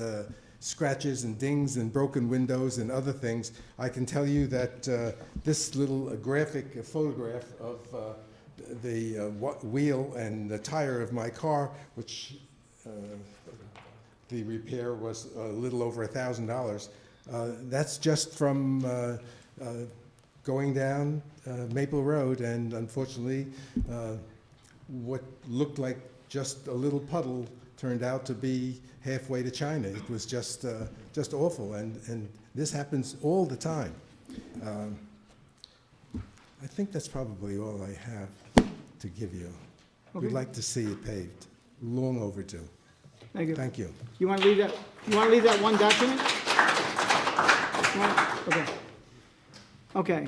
scratches and dings and broken windows and other things, I can tell you that this little graphic photograph of the wheel and the tire of my car, which the repair was a little over $1,000. That's just from going down Maple Road, and unfortunately, what looked like just a little puddle turned out to be halfway to China. It was just awful, and this happens all the time. I think that's probably all I have to give you. Okay. We'd like to see it paved. Long overdue. Thank you. Thank you. You want to leave that, one document? Okay. Okay.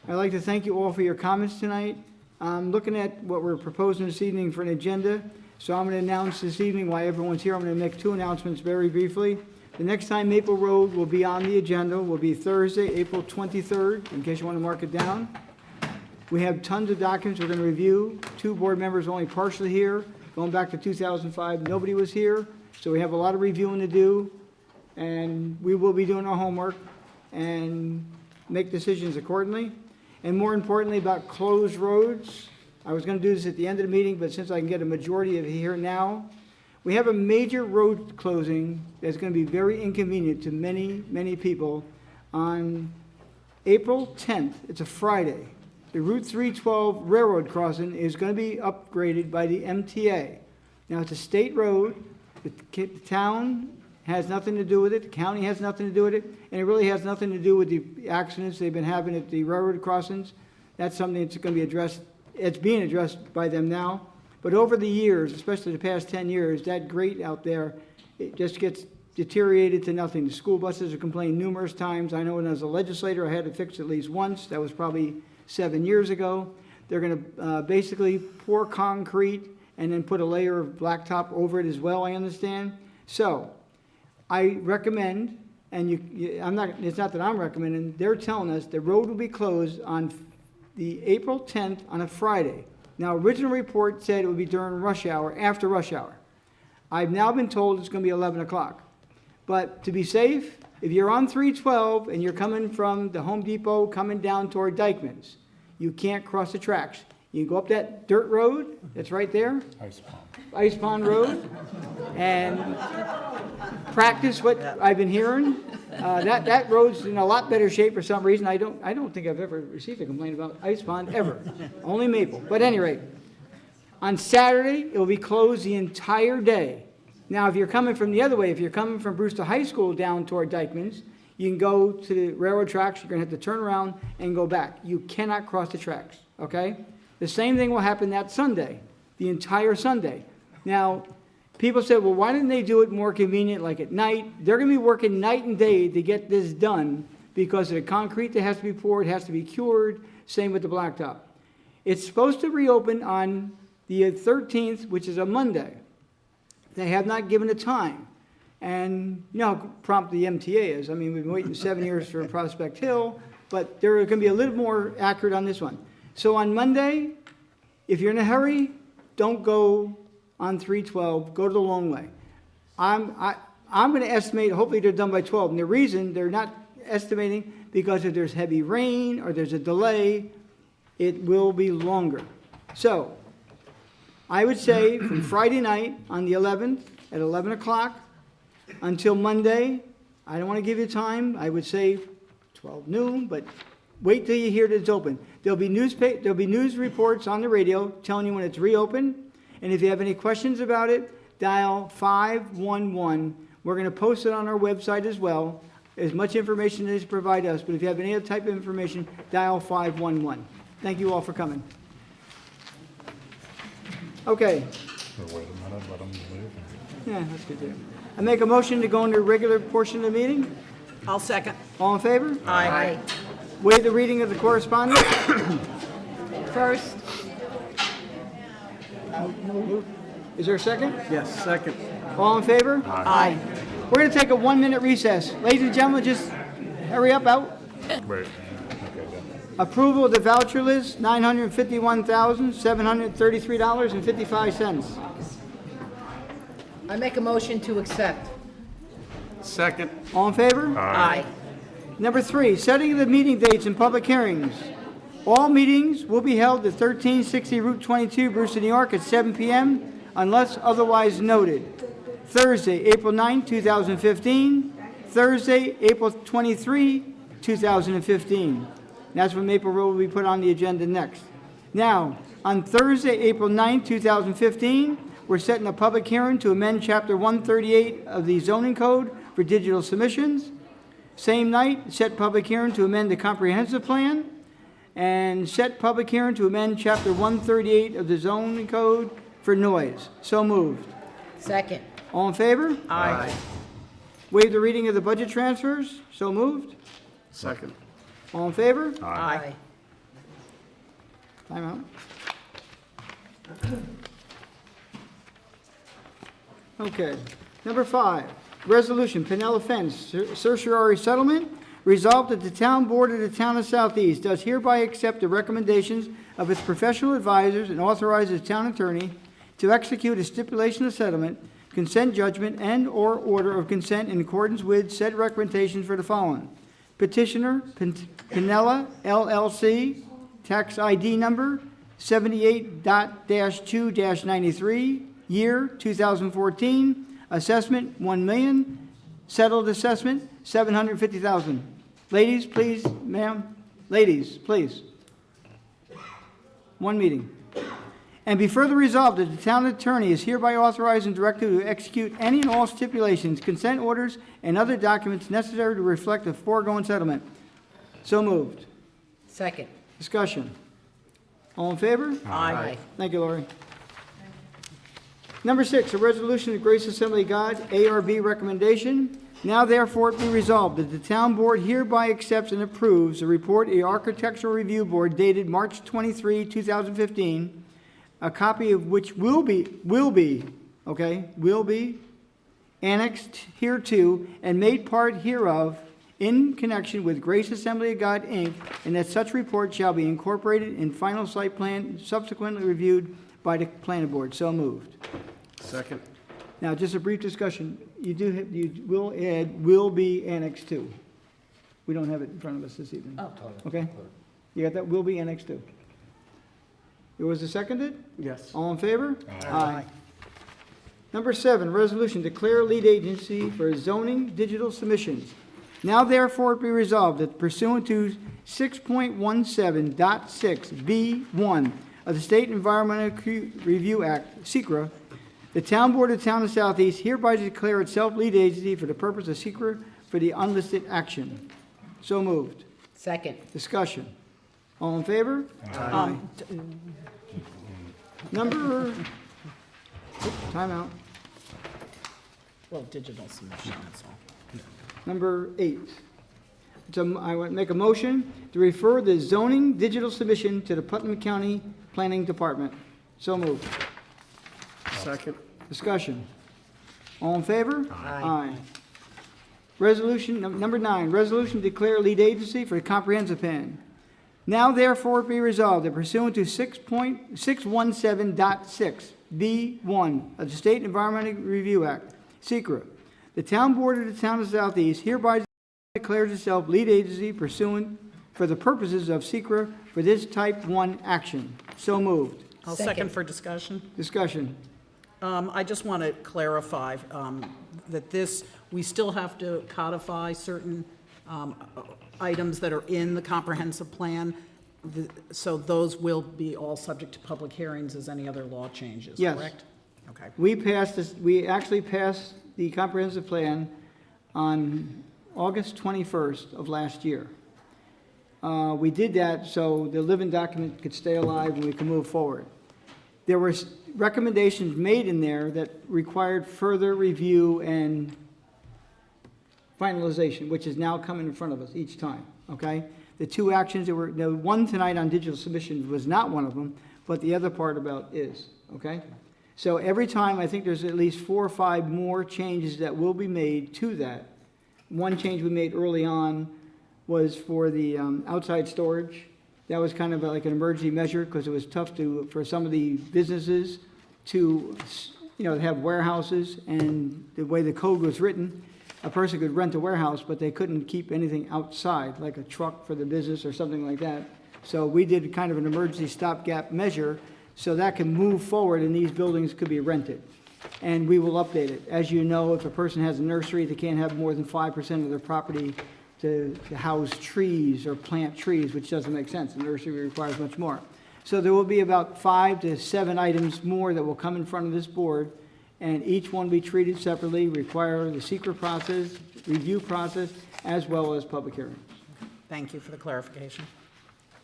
I'd like to thank you all for your comments tonight. I'm looking at what we're proposing this evening for an agenda, so I'm going to announce this evening while everyone's here. I'm going to make 2 announcements very briefly. The next time Maple Road will be on the agenda will be Thursday, April 23rd, in case you want to mark it down. We have tons of documents we're going to review. 2 board members only partially here. Going back to 2005, nobody was here, so we have a lot of reviewing to do, and we will be doing our homework and make decisions accordingly. And more importantly, about closed roads, I was going to do this at the end of the meeting, but since I can get a majority of it here now, we have a major road closing that's going to be very inconvenient to many, many people on April 10th. It's a Friday. The Route 312 railroad crossing is going to be upgraded by the MTA. Now, it's a state road. The town has nothing to do with it. The county has nothing to do with it. And it really has nothing to do with the accidents they've been having at the railroad crossings. That's something that's going to be addressed. It's being addressed by them now. But over the years, especially the past 10 years, that grate out there, it just gets deteriorated to nothing. The school buses have complained numerous times. I know when I was a legislator, I had to fix it at least once. That was probably 7 years ago. They're going to basically pour concrete and then put a layer of blacktop over it as well, I understand. So I recommend, and it's not that I'm recommending, they're telling us the road will be closed on the April 10th on a Friday. Now, original report said it would be during rush hour, after rush hour. I've now been told it's going to be 11 o'clock. But to be safe, if you're on 312 and you're coming from the Home Depot, coming down toward Dykeman's, you can't cross the tracks. You go up that dirt road that's right there, Ice Pond Road, and practice what I've been hearing. That road's in a lot better shape for some reason. I don't think I've ever received a complaint about Ice Pond, ever. Only Maple. But at any rate, on Saturday, it will be closed the entire day. Now, if you're coming from the other way, if you're coming from Brewster High School down toward Dykeman's, you can go to the railroad tracks. You're going to have to turn around and go back. You cannot cross the tracks, okay? The same thing will happen that Sunday, the entire Sunday. Now, people say, well, why didn't they do it more convenient, like at night? They're going to be working night and day to get this done because of the concrete that has to be poured, has to be cured, same with the blacktop. It's supposed to reopen on the 13th, which is a Monday. They have not given a time. And you know how prompt the MTA is. I mean, we've been waiting 7 years for Prospect Hill, but they're going to be a little more accurate on this one. So on Monday, if you're in a hurry, don't go on 312, go to the long way. I'm going to estimate, hopefully they're done by 12. And the reason they're not estimating, because if there's heavy rain or there's a delay, it will be longer. So I would say from Friday night on the 11th at 11 o'clock until Monday, I don't want to give you time, I would say 12 noon, but wait till you hear that it's open. There'll be news reports on the radio telling you when it's reopened. And if you have any questions about it, dial 511. We're going to post it on our website as well. As much information as provide us, but if you have any other type of information, dial 511. Thank you all for coming. Okay. Wait a minute, let them leave. Yeah, that's good too. I make a motion to go into the regular portion of the meeting. I'll second. All in favor? Aye. Waive the reading of the correspondence. First. Is there a second? Yes, second. All in favor? Aye. We're going to take a 1-minute recess. Ladies and gentlemen, just hurry up out. Wait. Okay, Approval of the voucher list, $951,733.55. I make a motion to accept. Second. All in favor? Aye. Number 3, setting of the meeting dates and public hearings. All meetings will be held at 1360 Route 22, Brewster, New York, at 7 p.m. unless otherwise noted. Thursday, April 9, 2015. Thursday, April 23, 2015. That's when Maple Road will be put on the agenda next. Now, on Thursday, April 9, 2015, we're setting a public hearing to amend Chapter 138 of the zoning code for digital submissions. Same night, set public hearing to amend the comprehensive plan, and set public hearing to amend Chapter 138 of the zoning code for noise. So moved. Second. All in favor? Aye. Waive the reading of the budget transfers. So moved. Second. All in favor? Aye. Time out. Okay. Number 5, resolution, Pinella Fence, certiorari settlement. Resolved that the town board of the town of Southeast does hereby accept the recommendations of its professional advisors and authorizes town attorney to execute a stipulation of settlement, consent judgment, and/or order of consent in accordance with said recommendations for the following: petitioner, Pinella LLC, tax ID number 78.2-93, year 2014, assessment $1 million, settled assessment $750,000. Ladies, please, ma'am. Ladies, please. One meeting. And be further resolved that the town attorney is hereby authorized and directed to execute any and all stipulations, consent orders, and other documents necessary to reflect the foregoing settlement. So moved. Second. Discussion. All in favor? Aye. Thank you, Lori. Number 6, a resolution of Grace Assembly of God, ARB recommendation. Now therefore it be resolved that the town board hereby accepts and approves the report of the Architectural Review Board dated March 23, 2015, a copy of which will be annexed hereto and made part hereof in connection with Grace Assembly of God, Inc., and that such report shall be incorporated in final site plan subsequently reviewed by the planning board. So moved. Second. Now, just a brief discussion. You will add will be annexed to. We don't have it in front of us this evening. Oh. Okay? You got that? Will be annexed to. It was a seconded? Yes. All in favor? Aye. Number 7, resolution, declare lead agency for zoning digital submissions. Now therefore it be resolved that pursuant to 6.17.6B1 of the State Environmental Review Act, SECRA, the Town Board of the Town of Southeast hereby declare itself lead agency for the purpose of SECRA for the unlisted action. So moved. Second. Discussion. All in favor? Aye. Number, time out. Well, digital submission, that's all. Number 8. So I would make a motion to refer the zoning digital submission to the Putnam County Planning Department. So moved. Second. Discussion. All in favor? Aye. Resolution, number 9, resolution to declare lead agency for the comprehensive plan. Now therefore be resolved that pursuant to 6.617.6B1 of the State Environmental Review Act, SECRA, the Town Board of the Town of Southeast hereby declares itself lead agency pursuant for the purposes of SECRA for this type 1 action. So moved. I'll second for discussion. Discussion. I just want to clarify that we still have to codify certain items that are in the comprehensive plan. So those will be all subject to public hearings as any other law changes, Yes. correct? Okay. We actually passed the comprehensive plan on August 21st of last year. We did that so the living document could stay alive and we could move forward. There were recommendations made in there that required further review and finalization, which is now coming in front of us each time, okay? The 2 actions that were, the one tonight on digital submissions was not one of them, but the other part about is, okay? So every time, I think there's at least 4 or 5 more changes that will be made to that. One change we made early on was for the outside storage. That was kind of like an emergency measure because it was tough for some of the businesses to, have warehouses, and the way the code was written, a person could rent a warehouse, but they couldn't keep anything outside, like a truck for the business or something like that. So we did kind of an emergency stopgap measure so that can move forward and these buildings could be rented. And we will update it. As you know, if a person has a nursery, they can't have more than 5% of their property to house trees or plant trees, which doesn't make sense. A nursery requires much more. So there will be about 5 to 7 items more that will come in front of this board, and each one be treated separately, require the secret process, review process, as well as public hearings. Thank you for the clarification.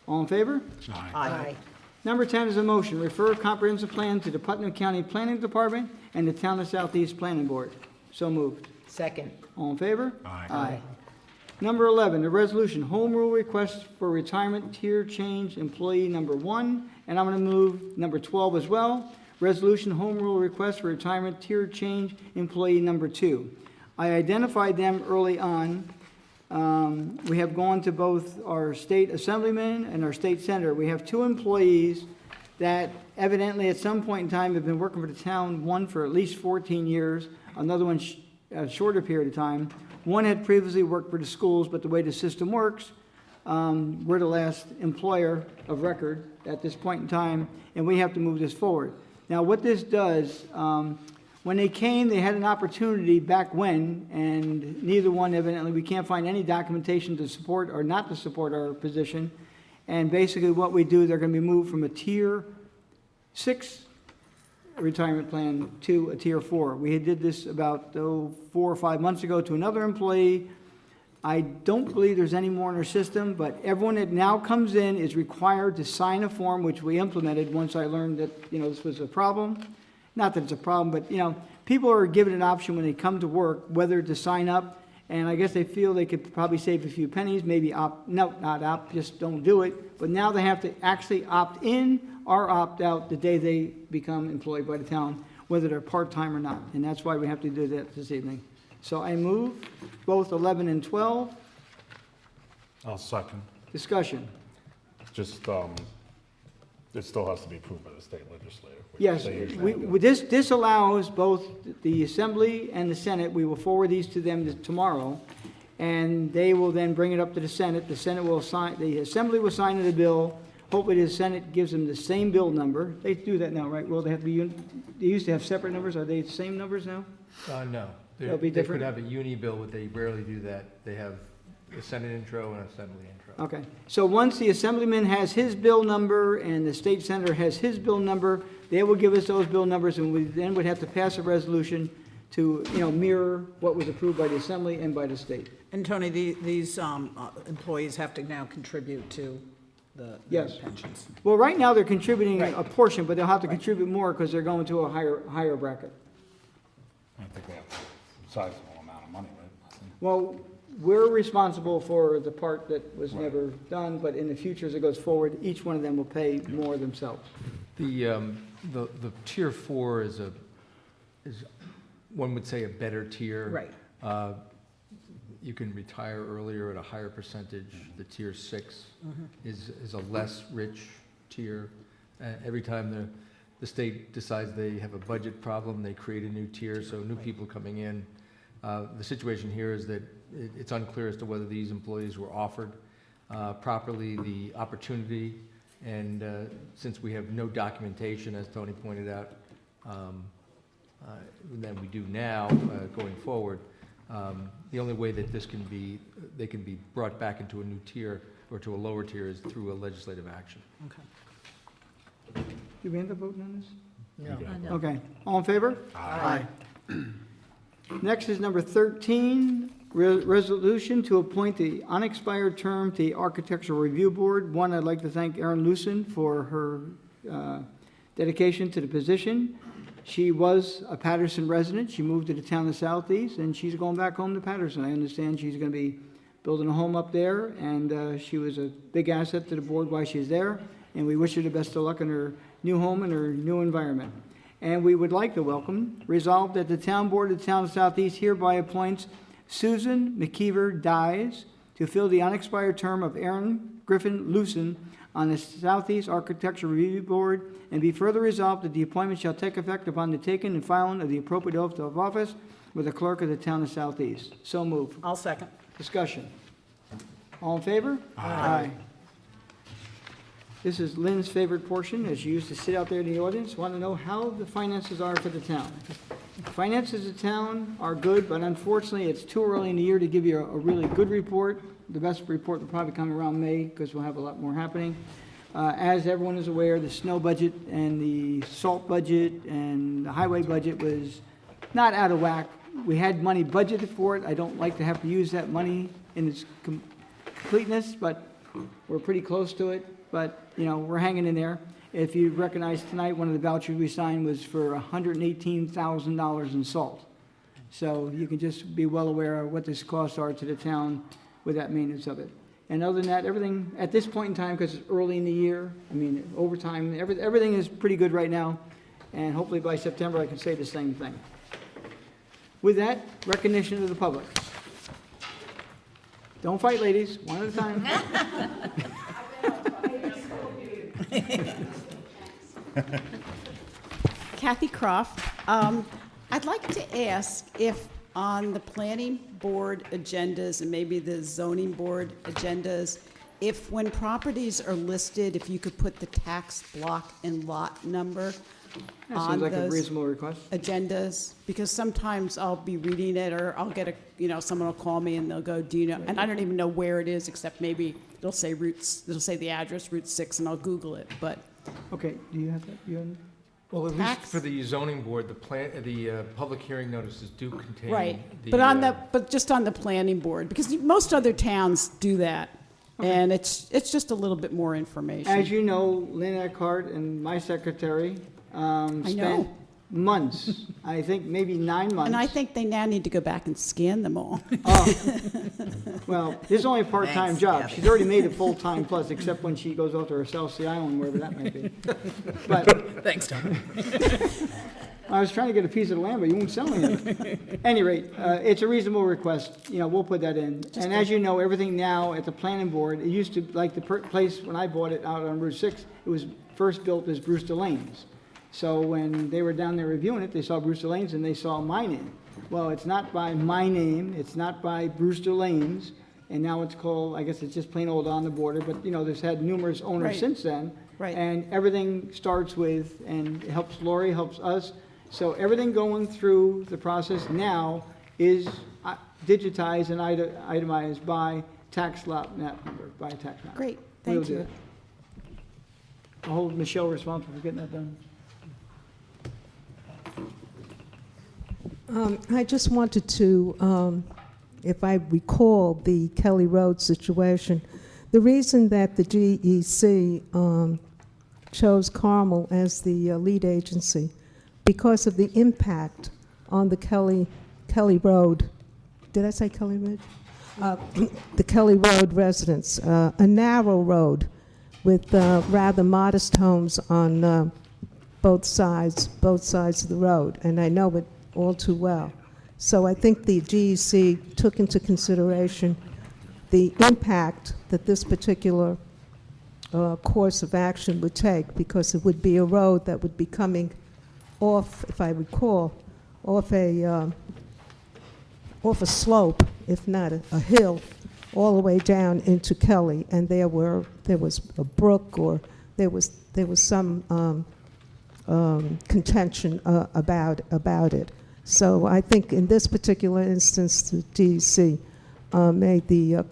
All in favor? Aye. Number 10 is a motion, refer comprehensive plan to the Putnam County Planning Department and the Town of Southeast Planning Board. So moved. Second. All in favor? Aye. Number 11, the resolution, home rule request for retirement tier change, employee number 1, and I'm going to move number 12 as well. Resolution, home rule request for retirement tier change, employee number 2. I identified them early on. We have gone to both our state assemblyman and our state senator. We have 2 employees that evidently at some point in time have been working for the town, one for at least 14 years, another one a shorter period of time. One had previously worked for the schools, but the way the system works, we're the last employer of record at this point in time, and we have to move this forward. Now, what this does, when they came, they had an opportunity back when, and neither one evidently, we can't find any documentation to support or not to support our position. And basically what we do, they're going to be moved from a tier 6 retirement plan to a tier 4. We did this about 4 or 5 months ago to another employee. I don't believe there's any more in our system, but everyone that now comes in is required to sign a form, which we implemented once I learned that, this was a problem. Not that it's a problem, but, people are given an option when they come to work, whether to sign up, and I guess they feel they could probably save a few pennies, maybe not opt, just don't do it. But now they have to actually opt in or opt out the day they become employed by the town, whether they're part-time or not. And that's why we have to do that this evening. So I move both 11 and 12. I'll second. Discussion. Just, it still has to be approved by the state legislature. which Yes, they usually do. this allows both the Assembly and the Senate, we will forward these to them tomorrow, and they will then bring it up to the Senate. The Senate will sign, the Assembly will sign the bill. Hopefully the Senate gives them the same bill number. They do that now, right? Well, they have to be, they used to have separate numbers. Are they the same numbers now? No. They'll be They different? could have a uni bill, but they rarely do that. They have a Senate intro and an Assembly intro. Okay, so once the Assemblyman has his bill number and the State Senator has his bill number, they will give us those bill numbers, and we then would have to pass a resolution to, mirror what was approved by the Assembly and by the state. And Tony, these employees have to now contribute to the Yes. pensions. Well, right now, they're contributing Right. a portion, but they'll have to contribute more because they're going to a higher bracket. I think they have a sizable amount of money, right? I think. Well, we're responsible for the part that was never done, but in the future, as it goes forward, each one of them will pay more themselves. The tier 4 is one would say a better tier. Right. You can retire earlier at a higher percentage. The tier 6 is a less rich tier. Every time the state decides they have a budget problem, they create a new tier, so new people coming in. The situation here is that it's unclear as to whether these employees were offered properly the opportunity, and since we have no documentation, as Tony pointed out, than we do now going forward, the only way that they can be brought back into a new tier or to a lower tier is through a legislative action. Okay. Do we end up voting on this? No. Okay, all in favor? Aye. Next is number 13, resolution to appoint the unexpired term to the Architectural Review Board. One, I'd like to thank Erin Lucen for her dedication to the position. She was a Patterson resident. She moved to the town of Southeast, and she's going back home to Patterson. I understand she's going to be building a home up there, and she was a big asset to the board while she's there, and we wish her the best of luck in her new home and her new environment. And we would like to welcome, resolved that the town board of the town of Southeast hereby appoints Susan McKeever Dyes to fill the unexpired term of Erin Griffin Lucen on the Southeast Architectural Review Board, and be further resolved that the appointment shall take effect upon the taking and filing of the appropriate oath of office with the clerk of the town of Southeast. So moved. I'll second. Discussion. All in favor? Aye. This is Lynn's favorite portion, as she used to sit out there in the audience, want to know how the finances are for the town. Finances of the town are good, but unfortunately, it's too early in the year to give you a really good report. The best report will probably come around May, because we'll have a lot more happening. As everyone is aware, the snow budget and the salt budget and the highway budget was not out of whack. We had money budgeted for it. I don't like to have to use that money in its completeness, but we're pretty close to it. But, you know, we're hanging in there. If you recognize tonight, one of the vouchers we signed was for $118,000 in salt. So you can just be well aware of what these costs are to the town with that maintenance of it. And other than that, everything, at this point in time, because it's early in the year, I mean, overtime, everything is pretty good right now. And hopefully by September, I can say the same thing. With that, recognition of the public. Don't fight, ladies, one at a time. Kathy Croft. I'd like to ask if on the planning board agendas and maybe the zoning board agendas, if when properties are listed, if you could put the tax block and lot number That on seems like a those reasonable request. agendas, because sometimes I'll be reading it or I'll get someone will call me and they'll go, do you know, and I don't even know where it is, except maybe it'll say the address, Route 6, and I'll Google it, but. Okay, do you have that? Well, at least Tax- for the zoning board, the public hearing notices do contain. Right, but just on the planning board, because most other towns do that, and it's just a little bit more information. As you know, Lynn Eckhart and my secretary spent months, I think maybe 9 months. And I think they now need to go back and scan them all. Well, this is only a part-time Thanks, job. Kathy. She's already made it full-time plus, except when she goes off to her South Sea Island, wherever that might be. But Thanks, Tom. I was trying to get a piece of the land, but you won't sell anything. At any rate, it's a reasonable request. You know, we'll put that in. And as you know, everything now at the planning board, it used to, like the place when I bought it out on Route 6, it was first built as Brewster Lanes. So when they were down there reviewing it, they saw Brewster Lanes and they saw my name. Well, it's not by my name, it's not by Brewster Lanes, and now it's called, I guess it's just plain old On the Border, but, you know, there's had numerous owners Right. since then. Right. And everything starts with, and it helps Lori, helps us. So everything going through the process now is digitized and itemized by tax lot map number, by tax map. Great, We'll thank do you. it. I'll hold Michelle responsible for getting that done. I just wanted to, if I recall the Kelly Road situation, the reason that the GEC chose Carmel as the lead agency, because of the impact on the Kelly Road, did I say Kelly Ridge? The Kelly Road residents, a narrow road with rather modest homes on both sides of the road, and I know it all too well. So I think the GEC took into consideration the impact that this particular course of action would take, because it would be a road that would be coming off, if I recall, off a slope, if not a hill, all the way down into Kelly, and there was a brook, or there was some contention about it. So I think in this particular instance, the DEC made the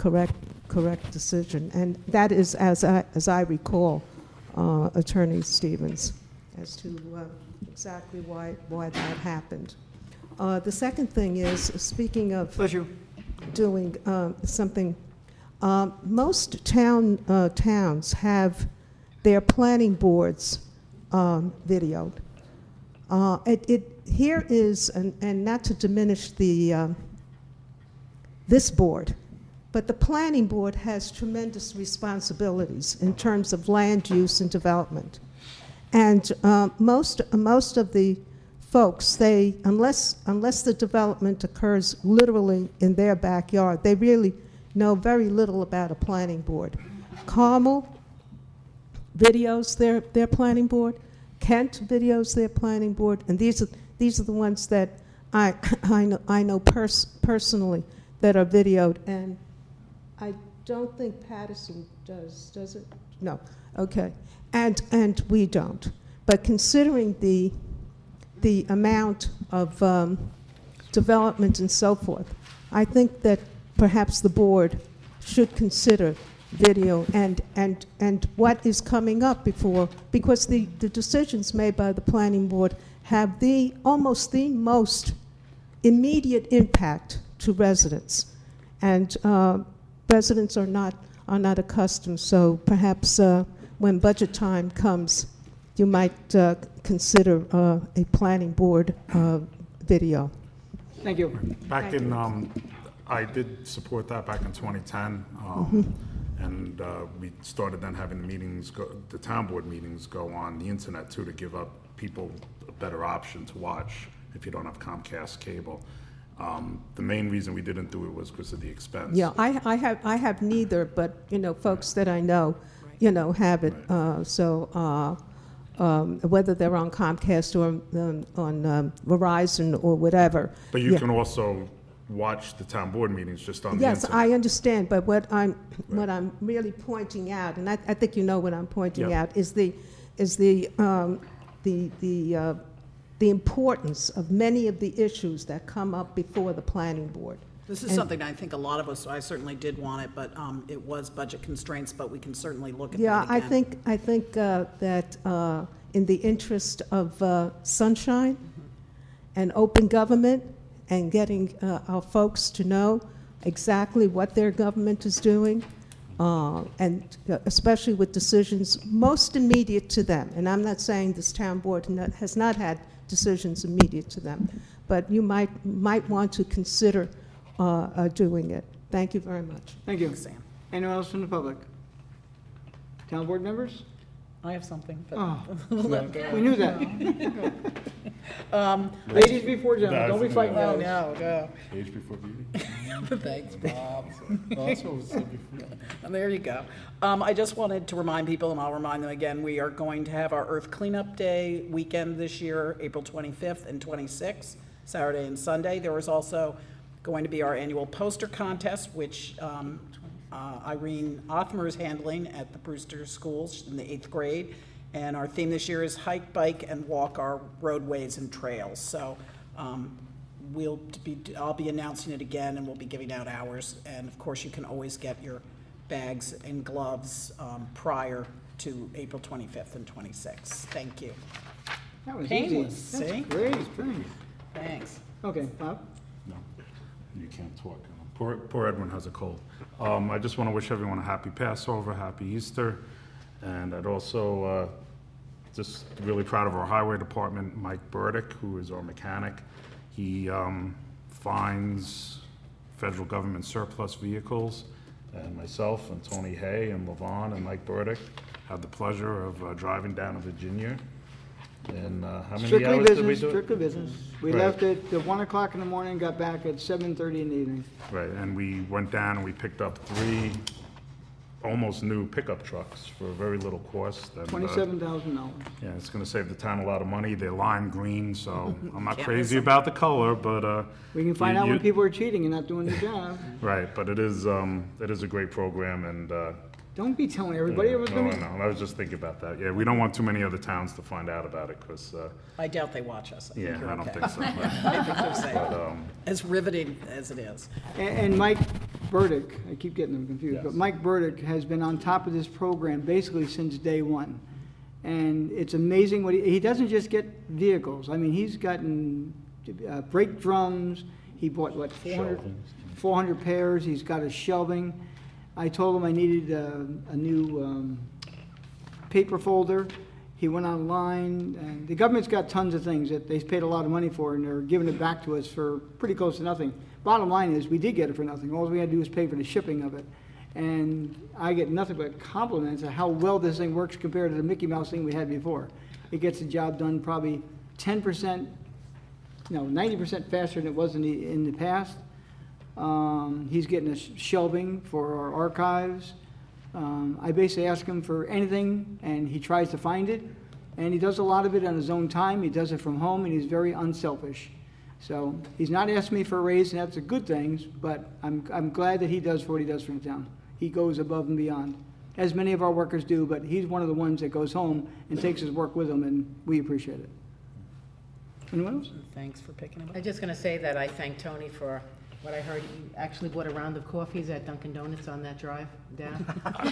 correct decision, and that is, as I recall, Attorney Stevens, as to exactly why that happened. The second thing is, speaking of doing something, most towns have their planning boards videoed. Here is, and not to diminish this board, but the planning board has tremendous responsibilities in terms of land use and development. And most of the folks, unless the development occurs literally in their backyard, they really know very little about a planning board. Carmel videos their planning board. Kent videos their planning board, and these are the ones that I know personally that are videoed, and I don't think Patterson does it? No, okay, and we don't. But considering the amount of development and so forth, I think that perhaps the board should consider video and what is coming up before, because the decisions made by the planning board have almost the most immediate impact to residents. And residents are not accustomed, so perhaps when budget time comes, you might consider a planning board video. Thank you. Back in, I did support that back in 2010. And we started then having the meetings, the town board meetings go on the internet too, to give up people a better option to watch if you don't have Comcast cable. The main reason we didn't do it was because of the expense. Yeah, I have neither, but folks that I know, have it. So whether they're on Comcast or on Verizon or whatever. But you can also watch the town board meetings just on the Yes, internet. I understand, but what I'm really pointing out, and I think you know what I'm pointing out, is the importance of many of the issues that come up before the planning board. This is something I think a lot of us, I certainly did want it, but it was budget constraints, but we can certainly look at that again. I think that in the interest of sunshine and open government and getting our folks to know exactly what their government is doing, and especially with decisions most immediate to them. And I'm not saying this town board has not had decisions immediate to them, but you might want to consider doing it. Thank you very much. Thank you. Sam. Anyone else from the public? Town board members? I have something. But Oh, let go. we knew that. Ladies before gentlemen, don't be fighting Oh, those. no. Age before beauty? Thanks, Bob. That's what was said before. And there you go. I just wanted to remind people, and I'll remind them again, we are going to have our Earth Cleanup Day weekend this year, April 25th and 26th, Saturday and Sunday. There is also going to be our annual poster contest, which Irene Othmer is handling at the Brewster Schools in the 8th grade. And our theme this year is hike, bike, and walk our roadways and trails. So I'll be announcing it again, and we'll be giving out hours. And of course, you can always get your bags and gloves prior to April 25th and 26th. Thank you. That was Painless, easy. That's see? great, thanks. Thanks. Okay, Bob? No, you can't talk. Poor Edwin has a cold. I just want to wish everyone a happy Passover, happy Easter, and I'd also just really proud of our highway department, Mike Burdick, who is our mechanic. He finds federal government surplus vehicles, and myself and Tony Hay and Levon and Mike Burdick had the pleasure of driving down to Virginia. And how many Strictly hours did we business, do it? strictly business. We Right. left at 1 o'clock in the morning, got back at 7:30 in the evening. Right, and we went down and we picked up 3 almost new pickup trucks for a very little cost. and, $27,000. Yeah, it's gonna save the town a lot of money. They're lime green, so I'm not Can't crazy miss 'em. about the color, but, We can find you- out when you- people are cheating and not doing their job. right, but it is a great program, and, Don't be telling everybody it was no, gonna. no, I was just thinking about that. Yeah, we don't want too many other towns to find out about it, because, I doubt they watch us. I think yeah, you're I don't okay. think so. I think they're safe. But, As riveting as it is. And Mike Burdick, I keep getting them confused, but Yes. Mike Burdick has been on top of this program basically since day one. And it's amazing what he doesn't just get vehicles. I mean, he's gotten brake drums. He bought, what, 400 pairs. He's got a shelving. I told him I needed a new paper folder. He went online, and the government's got tons of things that they've paid a lot of money for, and they're giving it back to us for pretty close to nothing. Bottom line is, we did get it for nothing. All we had to do is pay for the shipping of it. And I get nothing but compliments of how well this thing works compared to the Mickey Mouse thing we had before. It gets the job done probably 10%, no, 90% faster than it was in the past. He's getting us shelving for our archives. I basically ask him for anything, and he tries to find it. And he does a lot of it on his own time. He does it from home, and he's very unselfish. So he's not asking me for a raise, and that's a good thing, but I'm glad that he does what he does for the town. He goes above and beyond, as many of our workers do, but he's one of the ones that goes home and takes his work with him, and we appreciate it. Anyone else? Thanks for picking it I'm up. just going to say that I thank Tony for What I heard, you actually bought a round of coffees at Dunkin' Donuts on that drive down?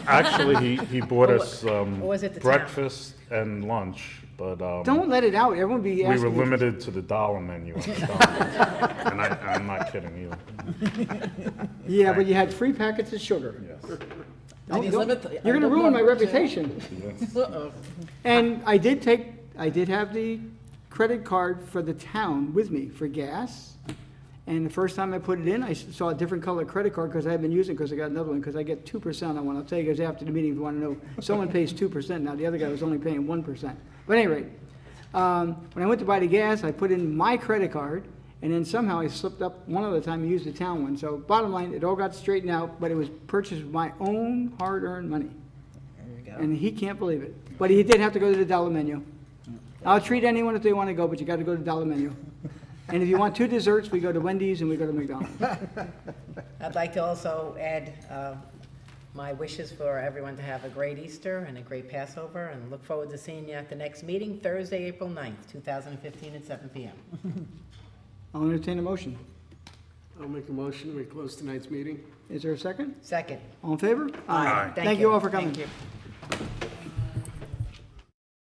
Actually, he bought us was it the breakfast and lunch, but Don't let it out, everyone be we asking. were me- limited to the dollar menu at McDonald's. And I'm not kidding either. Yeah, but you had free packets of sugar. Yes. Don't- you don't- limit the- You're gonna I ruin my love it, too. reputation. Yes. Uh-oh. And I did have the credit card for the town with me for gas. And the first time I put it in, I saw a different color credit card because I had been using it because I got another one, because I get 2% on one. I'll tell you guys after the meeting if you want to know. Someone pays 2% now, the other guy was only paying 1%. But at any rate, when I went to buy the gas, I put in my credit card, and then somehow I slipped up one other time and used the town one. So bottom line, it all got straightened out, but it was purchased with my own hard-earned money. And he can't believe it. But he did have to go to the dollar menu. I'll treat anyone if they want to go, but you got to go to the dollar menu. And if you want 2 desserts, we go to Wendy's and we go to McDonald's. I'd like to also add my wishes for everyone to have a great Easter and a great Passover, and look forward to seeing you at the next meeting, Thursday, April 9th, 2015 at 7 p.m. I'll entertain a motion. I'll make a motion, we close tonight's meeting. Is there a second? Second. All in favor? Aye. Thank you all for coming. Thank you.